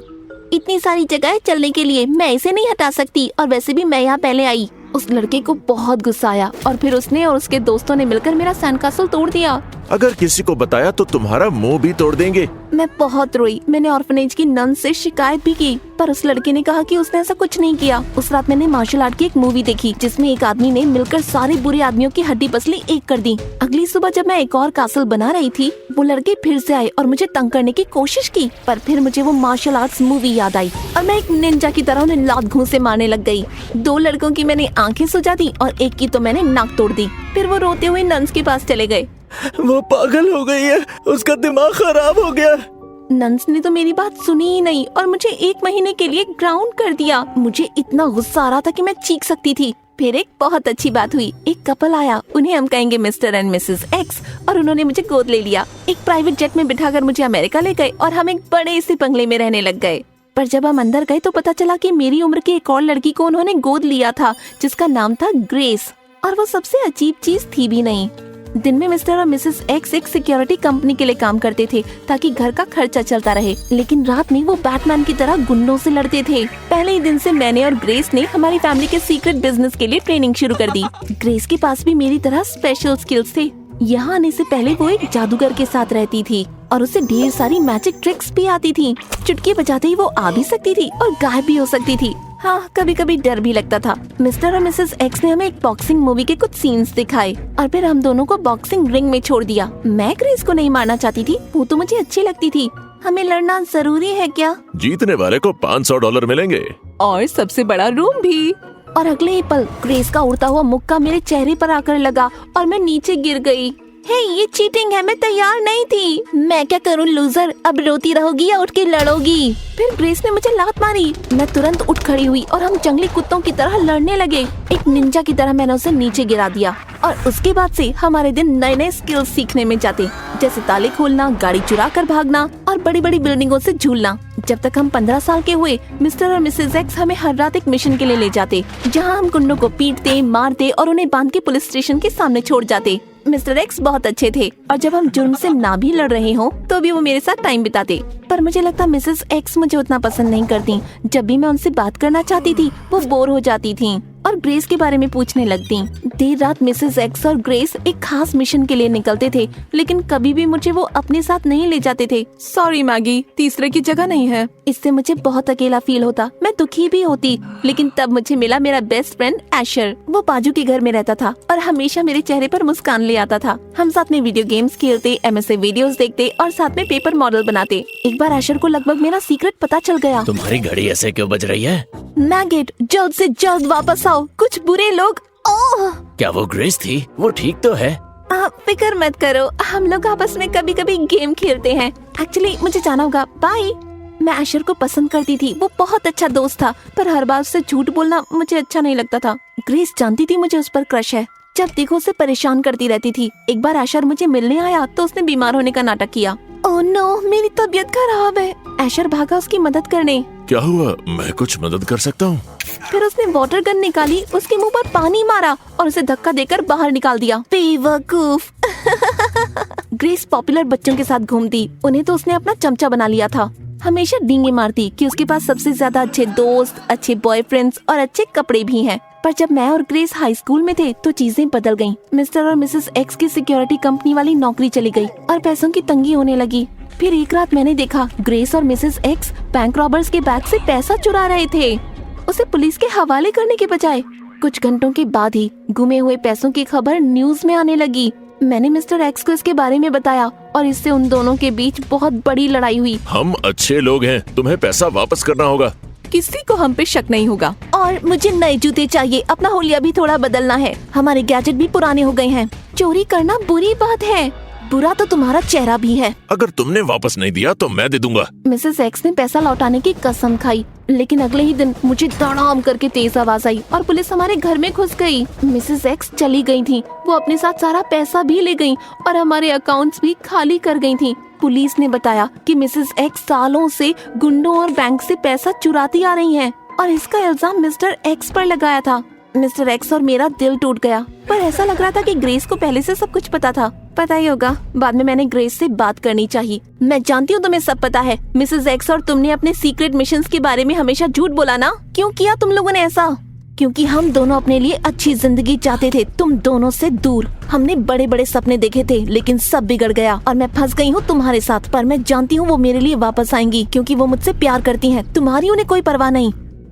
इतनी सारी जगह चलने के लिए मैं इसे नहीं हटा सकती और वैसे भी मैं यहाँ पहले आई। उस लड़के को बहुत गुस्सा आया और फिर उसने और उसके दोस्तों ने मिलकर मेरा सैंड कासल तोड़ दिया। अगर किसी को बताया तो तुम्हारा मुंह भी तोड़ देंगे। मैं बहुत रोई। मैंने ऑर्फनेज की नन से शिकायत भी की पर उस लड़के ने कहा कि उसने ऐसा कुछ नहीं किया। उस रात मैंने मार्शल आर्ट की एक मूवी देखी जिसमें एक आदमी ने मिलकर सारे बुरे आदमियों की हड्डी पसली एक कर दी। अगली सुबह जब मैं एक और कासल बना रही थी वो लड़के फिर से आए और मुझे तंग करने की कोशिश की पर फिर मुझे वो मार्शल आर्ट्स मूवी याद आई और मैं एक निंजा की तरह उन्हें लात घूंसे मारने लग गई। 2 लड़कों की मैंने आंखें सुझा दी और एक की तो मैंने नाक तोड़ दी। फिर वो रोते हुए नन्स के पास चले गए। वो पागल हो गई है, उसका दिमाग खराब हो गया। नन्स ने तो मेरी बात सुनी ही नहीं और मुझे 1 महीने के लिए ग्राउंड कर दिया। मुझे इतना गुस्सा आ रहा था कि मैं चीख सकती थी। फिर एक बहुत अच्छी बात हुई। एक कपल आया, उन्हें हम कहेंगे मिस्टर एंड मिसेस एक्स, और उन्होंने मुझे गोद ले लिया। एक प्राइवेट जेट में बिठाकर मुझे अमेरिका ले गए और हम एक बड़े से बंगले में रहने लग गए। पर जब हम अंदर गए तो पता चला कि मेरी उम्र की एक और लड़की को उन्होंने गोद लिया था जिसका नाम था ग्रेस। और वो सबसे अजीब चीज थी भी नहीं। दिन में मिस्टर और मिसेस एक्स एक सिक्योरिटी कंपनी के लिए काम करते थे ताकि घर का खर्चा चलता रहे, लेकिन रात में वो बैटमैन की तरह गुंडों से लड़ते थे। पहले ही दिन से मैंने और ग्रेस ने हमारी फैमिली के सीक्रेट बिजनेस के लिए ट्रेनिंग शुरू कर दी। ग्रेस के पास भी मेरी तरह स्पेशल स्किल्स थे। यहाँ आने से पहले वो एक जादूगर के साथ रहती थी और उसे ढेर सारी मैजिक ट्रिक्स भी आती थी। चुटकी बजाते ही वो आ भी सकती थी और गायब भी हो सकती थी। हाँ, कभी कभी डर भी लगता था। मिस्टर और मिसेस एक्स ने हमें एक बॉक्सिंग मूवी के कुछ सीन्स दिखाए और फिर हम दोनों को बॉक्सिंग रिंग में छोड़ दिया। मैं ग्रेस को नहीं मारना चाहती थी, वो तो मुझे अच्छी लगती थी। हमें लड़ना जरूरी है क्या? जीतने वाले को $500 मिलेंगे और सबसे बड़ा रूम भी। और अगले ही पल ग्रेस का उड़ता हुआ मुक्का मेरे चेहरे पर आकर लगा और मैं नीचे गिर गई। हे, ये चीटिंग है, मैं तैयार नहीं थी। मैं क्या करूं लूजर, अब रोती रहोगी या उठ के लड़ोगी? फिर ग्रेस ने मुझे लात मारी। मैं तुरंत उठ खड़ी हुई और हम जंगली कुत्तों की तरह लड़ने लगे। एक निंजा की तरह मैंने उसे नीचे गिरा दिया और उसके बाद से हमारे दिन नए नए स्किल्स सीखने में जाते, जैसे ताले खोलना, गाड़ी चुरा कर भागना और बड़ी बड़ी बिल्डिंगों से झूलना। जब तक हम 15 साल के हुए, मिस्टर और मिसेस एक्स हमें हर रात एक मिशन के लिए ले जाते, जहाँ हम गुंडों को पीटते, मारते और उन्हें बांध के पुलिस स्टेशन के सामने छोड़ जाते। मिस्टर एक्स बहुत अच्छे थे और जब हम जुर्म से ना भी लड़ रहे हो तो भी वो मेरे साथ टाइम बिताते। पर मुझे लगता मिसेस एक्स मुझे उतना पसंद नहीं करती। जब भी मैं उनसे बात करना चाहती थी वो बोर हो जाती थी और ग्रेस के बारे में पूछने लगती। देर रात मिसेस एक्स और ग्रेस एक खास मिशन के लिए निकलते थे, लेकिन कभी भी मुझे वो अपने साथ नहीं ले जाते थे। सॉरी मैगी, तीसरे की जगह नहीं है। इससे मुझे बहुत अकेला फील होता। मैं दुखी भी होती, लेकिन तब मुझे मिला मेरा बेस्ट फ्रेंड एशर। वो बाजू के घर में रहता था और हमेशा मेरे चेहरे पर मुस्कान ले आता था। हम साथ में वीडियो गेम्स खेलते, MSA वीडियोस देखते और साथ में पेपर मॉडल बनाते। एक बार एशर को लगभग मेरा सीक्रेट पता चल गया। तुम्हारी घड़ी ऐसे क्यों बज रही है? मैगेट, जल्द से जल्द वापस आओ, कुछ बुरे लोग। ओह, क्या वो ग्रेस थी? वो ठीक तो है? फिक्र मत करो, हम लोग आपस में कभी कभी गेम खेलते हैं। एक्चुअली मुझे जाना होगा, बाय। मैं एशर को पसंद करती थी, वो बहुत अच्छा दोस्त था, पर हर बार उससे झूठ बोलना मुझे अच्छा नहीं लगता था। ग्रेस जानती थी मुझे उस पर क्रश है। जब देखो उसे परेशान करती रहती थी। एक बार एशर मुझे मिलने आया तो उसने बीमार होने का नाटक किया। ओह नो, मेरी तबीयत खराब है। एशर भागा उसकी मदद करने। क्या हुआ? मैं कुछ मदद कर सकता हूँ? फिर उसने वाटर गन निकाली, उसके मुंह पर पानी मारा और उसे धक्का देकर बाहर निकाल दिया। बेवकूफ। ग्रेस पॉपुलर बच्चों के साथ घूमती, उन्हें तो उसने अपना चमचा बना लिया था। हमेशा डींगे मारती कि उसके पास सबसे ज्यादा अच्छे दोस्त, अच्छे बॉयफ्रेंड्स और अच्छे कपड़े भी हैं। पर जब मैं और ग्रेस हाई स्कूल में थे तो चीजें बदल गईं। मिस्टर और मिसेस एक्स की सिक्योरिटी कंपनी वाली नौकरी चली गई और पैसों की तंगी होने लगी। फिर एक रात मैंने देखा ग्रेस और मिसेस एक्स बैंक रॉबर्स के बैग से पैसा चुरा रहे थे, उसे पुलिस के हवाले करने के बजाय। कुछ घंटों के बाद ही गुमे हुए पैसों की खबर न्यूज में आने लगी। मैंने मिस्टर एक्स को इसके बारे में बताया और इससे उन दोनों के बीच बहुत बड़ी लड़ाई हुई। हम अच्छे लोग हैं, तुम्हें पैसा वापस करना होगा। किसी को हम पे शक नहीं होगा। और मुझे नए जूते चाहिए, अपना हुलिया भी थोड़ा बदलना है, हमारे गैजेट भी पुराने हो गए हैं। चोरी करना बुरी बात है, बुरा तो तुम्हारा चेहरा भी है। अगर तुमने वापस नहीं दिया तो मैं दे दूंगा। मिसेस एक्स ने पैसा लौटाने की कसम खाई, लेकिन अगले ही दिन मुझे धड़ाम करके तेज आवाज आई और पुलिस हमारे घर में घुस गई। मिसेस एक्स चली गई थी, वो अपने साथ सारा पैसा भी ले गई और हमारे अकाउंट्स भी खाली कर गई थी। पुलिस ने बताया कि मिसेस एक्स सालों से गुंडों और बैंक से पैसा चुराती आ रही हैं और इसका इल्जाम मिस्टर एक्स पर लगाया था। मिस्टर एक्स और मेरा दिल टूट गया, पर ऐसा लग रहा था कि ग्रेस को पहले से सब कुछ पता था। पता ही होगा, बाद में मैंने ग्रेस से बात करनी चाहिए। मैं जानती हूँ तुम्हें सब पता है मिसेस एक्स, और तुमने अपने सीक्रेट मिशंस के बारे में हमेशा झूठ बोला ना। क्यों किया तुम लोगों ने ऐसा? क्योंकि हम दोनों अपने लिए अच्छी जिंदगी चाहते थे, तुम दोनों से दूर। हमने बड़े बड़े सपने देखे थे, लेकिन सब बिगड़ गया और मैं फंस गई हूँ तुम्हारे साथ। पर मैं जानती हूँ वो मेरे लिए वापस आएंगी, क्योंकि वो मुझसे प्यार करती हैं। तुम्हारी उन्हें कोई परवाह नहीं।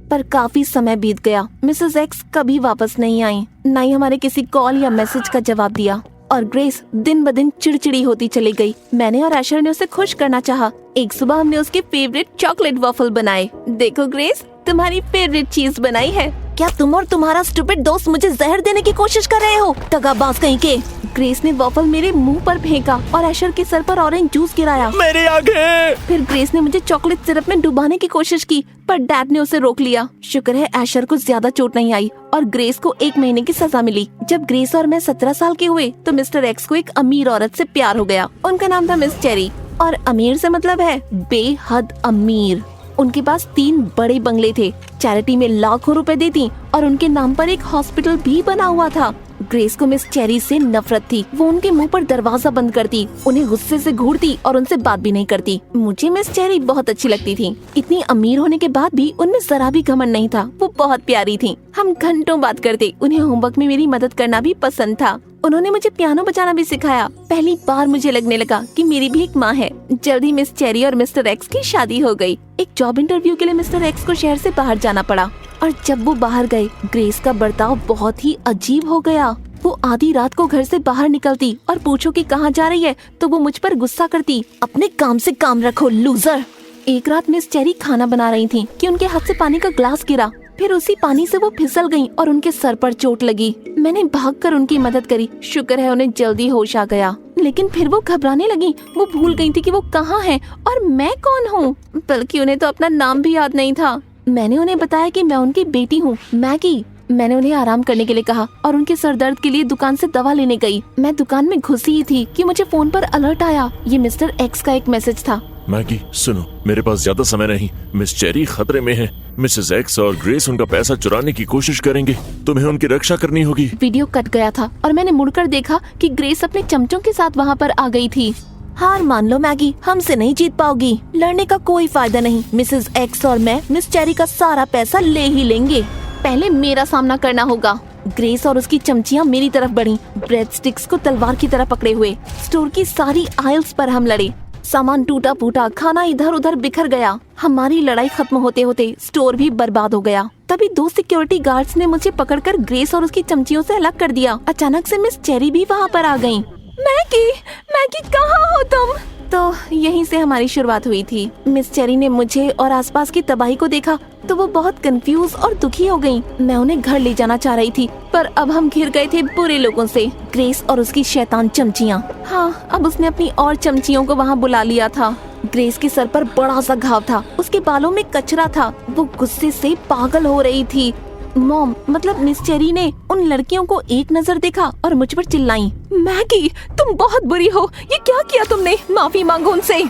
पर काफी समय बीत गया, मिसेस एक्स कभी वापस नहीं आई, न ही हमारे किसी कॉल या मैसेज का जवाब दिया। और ग्रेस दिन ब दिन चिड़चिड़ी होती चली गई। मैंने और एशर ने उसे खुश करना चाहा। एक सुबह हमने उसके फेवरेट चॉकलेट वॉफल बनाए। देखो ग्रेस, तुम्हारी फेवरेट चीज बनाई है। क्या तुम और तुम्हारा स्टूपिड दोस्त मुझे जहर देने की कोशिश कर रहे हो, दगाबाज कहीं के? ग्रेस ने वॉफल मेरे मुंह पर फेंका और एशर के सर पर ऑरेंज जूस गिराया। मेरी आंखें! फिर ग्रेस ने मुझे चॉकलेट सिरप में डुबाने की कोशिश की, पर डैड ने उसे रोक लिया। शुक्र है एशर को ज्यादा चोट नहीं आई और ग्रेस को 1 महीने की सजा मिली। जब ग्रेस और मैं 17 साल के हुए तो मिस्टर एक्स को एक अमीर औरत से प्यार हो गया। उनका नाम था मिस चेरी, और अमीर से मतलब है बेहद अमीर। उनके पास 3 बड़े बंगले थे, चैरिटी में लाखों रुपए देती और उनके नाम पर एक हॉस्पिटल भी बना हुआ था। ग्रेस को मिस चेरी से नफरत थी। वो उनके मुंह पर दरवाजा बंद करती, उन्हें गुस्से से घूरती और उनसे बात भी नहीं करती। मुझे मिस चेरी बहुत अच्छी लगती थी। इतनी अमीर होने के बाद भी उनमें जरा भी घमंड नहीं था। वो बहुत प्यारी थी। हम घंटों बात करते। उन्हें होमवर्क में मेरी मदद करना भी पसंद था। उन्होंने मुझे पियानो बजाना भी सिखाया। पहली बार मुझे लगने लगा कि मेरी भी एक माँ है। जल्दी मिस चेरी और मिस्टर एक्स की शादी हो गई। एक जॉब इंटरव्यू के लिए मिस्टर एक्स को शहर से बाहर जाना पड़ा, और जब वो बाहर गए ग्रेस का बर्ताव बहुत ही अजीब हो गया। वो आधी रात को घर से बाहर निकलती और पूछो कि कहाँ जा रही है तो वो मुझ पर गुस्सा करती। अपने काम से काम रखो लूजर। एक रात मिस चेरी खाना बना रही थी कि उनके हाथ से पानी का ग्लास गिरा। फिर उसी पानी से वो फिसल गईं और उनके सर पर चोट लगी। मैंने भागकर उनकी मदद करी। शुक्र है उन्हें जल्दी होश आ गया, लेकिन फिर वो घबराने लगी। वो भूल गई थी कि वो कहाँ है और मैं कौन हूँ, बल्कि उन्हें तो अपना नाम भी याद नहीं था। मैंने उन्हें बताया कि मैं उनकी बेटी हूँ, मैगी। मैंने उन्हें आराम करने के लिए कहा और उनके सर दर्द के लिए दुकान से दवा लेने गई। मैं दुकान में घुसी ही थी कि मुझे फोन पर अलर्ट आया। ये मिस्टर एक्स का एक मैसेज था। मैगी सुनो, मेरे पास ज्यादा समय नहीं, मिस चेरी खतरे में है। मिसेस एक्स और ग्रेस उनका पैसा चुराने की कोशिश करेंगे, तुम्हें उनकी रक्षा करनी होगी। वीडियो कट गया था और मैंने मुड़कर देखा कि ग्रेस अपने चमचों के साथ वहाँ पर आ गई थी। हार मान लो मैगी, हमसे नहीं जीत पाओगी। लड़ने का कोई फायदा नहीं। मिसेस एक्स और मैं मिस चेरी का सारा पैसा ले ही लेंगे। पहले मेरा सामना करना होगा। ग्रेस और उसकी चमचियाँ मेरी तरफ बढ़ी, ब्रेड स्टिक्स को तलवार की तरह पकड़े हुए। स्टोर की सारी आइल्स पर हम लड़े। सामान टूटा फूटा, खाना इधर उधर बिखर गया। हमारी लड़ाई खत्म होते होते स्टोर भी बर्बाद हो गया। तभी 2 सिक्योरिटी गार्ड्स ने मुझे पकड़कर ग्रेस और उसकी चमचियों से अलग कर दिया। अचानक से मिस चेरी भी वहाँ पर आ गयी। मैगी, मैगी कहाँ हो तुम? तो यहीं से हमारी शुरुआत हुई थी। मिस चेरी ने मुझे और आसपास की तबाही को देखा तो वो बहुत कंफ्यूज और दुखी हो गयी। मैं उन्हें घर ले जाना चाह रही थी, पर अब हम घिर गए थे बुरे लोगों से, ग्रेस और उसकी शैतान चमचियाँ। हाँ, अब उसने अपनी और चमचियों को वहाँ बुला लिया था। ग्रेस के सर पर बड़ा सा घाव था, उसके बालों में कचरा था। वो गुस्से से पागल हो रही थी। मॉम मतलब मिस चेरी ने उन लड़कियों को एक नजर देखा और मुझ पर चिल्लाई, मैगी तुम बहुत बुरी हो, ये क्या किया तुमने, माफी मांगो उनसे।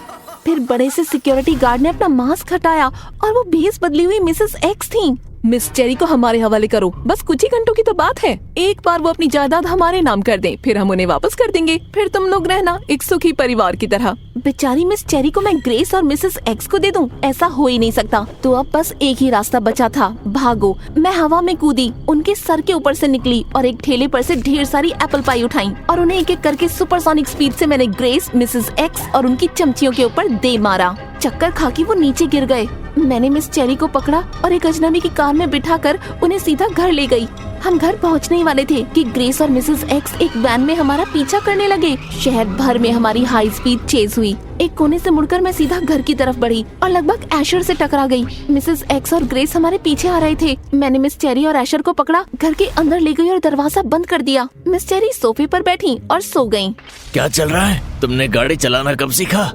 फिर बड़े से सिक्योरिटी गार्ड ने अपना मास्क हटाया और वो भेस बदली हुई मिसेस एक्स थी। मिस चेरी को हमारे हवाले करो। बस कुछ ही घंटों की तो बात है। एक बार वो अपनी जायदाद हमारे नाम कर दें, फिर हम उन्हें वापस कर देंगे। फिर तुम लोग रहना एक सुखी परिवार की तरह। बेचारी मिस चेरी को मैं ग्रेस और मिसेस एक्स को दे दूं? ऐसा हो ही नहीं सकता। तो अब बस एक ही रास्ता बचा था, भागो। मैं हवा में कूदी, उनके सर के ऊपर से निकली और एक ठेले पर से ढेर सारी एप्पल पाई उठाई और उन्हें एक एक करके सुपरसोनिक स्पीड से मैंने ग्रेस, मिसेस एक्स और उनकी चमचियों के ऊपर दे मारा। चक्कर खा के वो नीचे गिर गए। मैंने मिस चेरी को पकड़ा और एक अजनबी की कार में बिठाकर उन्हें सीधा घर ले गई। हम घर पहुंचने ही वाले थे कि ग्रेस और मिसेस एक्स एक वैन में हमारा पीछा करने लगे। शहर भर में हमारी हाई स्पीड चेज हुई। एक कोने से मुड़कर मैं सीधा घर की तरफ बढ़ी और लगभग एशर से टकरा गई। मिसेस एक्स और ग्रेस हमारे पीछे आ रहे थे। मैंने मिस चेरी और एशर को पकड़ा, घर के अंदर ले गई और दरवाजा बंद कर दिया। मिस चेरी सोफे पर बैठी और सो गयी। क्या चल रहा है? तुमने गाड़ी चलाना कब सीखा?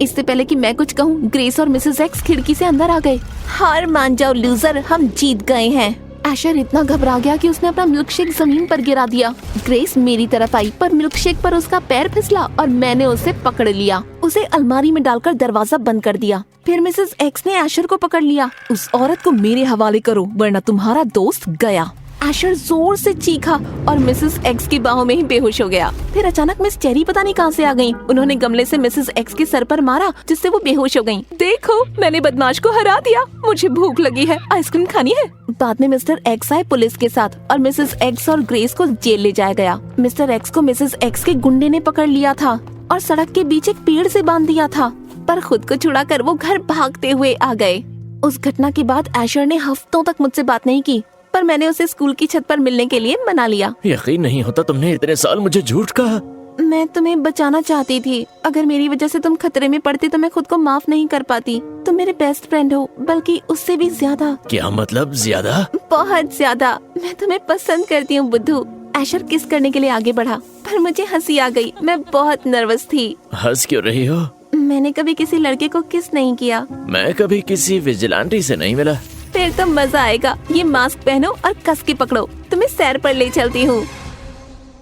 इससे पहले कि मैं कुछ कहूँ, ग्रेस और मिसेस एक्स खिड़की से अंदर आ गए। हार मान जाओ लूजर, हम जीत गए हैं। एशर इतना घबरा गया कि उसने अपना मिल्कशेक जमीन पर गिरा दिया। ग्रेस मेरी तरफ आई पर मिल्कशेक पर उसका पैर फिसला और मैंने उसे पकड़ लिया। उसे अलमारी में डालकर दरवाजा बंद कर दिया। फिर मिसेस एक्स ने एशर को पकड़ लिया। उस औरत को मेरे हवाले करो वरना तुम्हारा दोस्त गया। एशर जोर से चीखा और मिसेस एक्स की बाहों में ही बेहोश हो गया। फिर अचानक मिस चेरी पता नहीं कहां से आ गईं। उन्होंने गमले से मिसेस एक्स के सर पर मारा जिससे वो बेहोश हो गईं। देखो, मैंने बदमाश को हरा दिया। मुझे भूख लगी है, आइसक्रीम खानी है। बाद में मिस्टर एक्स आए पुलिस के साथ और मिसेस एक्स और ग्रेस को जेल ले जाया गया। मिस्टर एक्स को मिसेस एक्स के गुंडे ने पकड़ लिया था और सड़क के बीच एक पेड़ से बांध दिया था, पर खुद को छुड़ाकर वो घर भागते हुए आ गए। उस घटना के बाद एशर ने हफ्तों तक मुझसे बात नहीं की, पर मैंने उसे स्कूल की छत पर मिलने के लिए मना लिया। यकीन नहीं होता तुमने इतने साल मुझे झूठ कहा। मैं तुम्हें बचाना चाहती थी। अगर मेरी वजह से तुम खतरे में पड़ती तो मैं खुद को माफ नहीं कर पाती। तुम मेरे बेस्ट फ्रेंड हो, बल्कि उससे भी ज्यादा। क्या मतलब ज्यादा? बहुत ज्यादा। मैं तुम्हें पसंद करती हूँ बुद्धू। एशर किस करने के लिए आगे बढ़ा पर मुझे हंसी आ गई। मैं बहुत नर्वस थी। हंस क्यों रही हो? मैंने कभी किसी लड़के को किस नहीं किया। मैं कभी किसी विजिलेंटी से नहीं मिला। फिर तो मजा आएगा। ये मास्क पहनो और कस के पकड़ो, तुम्हें सैर पर ले चलती हूँ।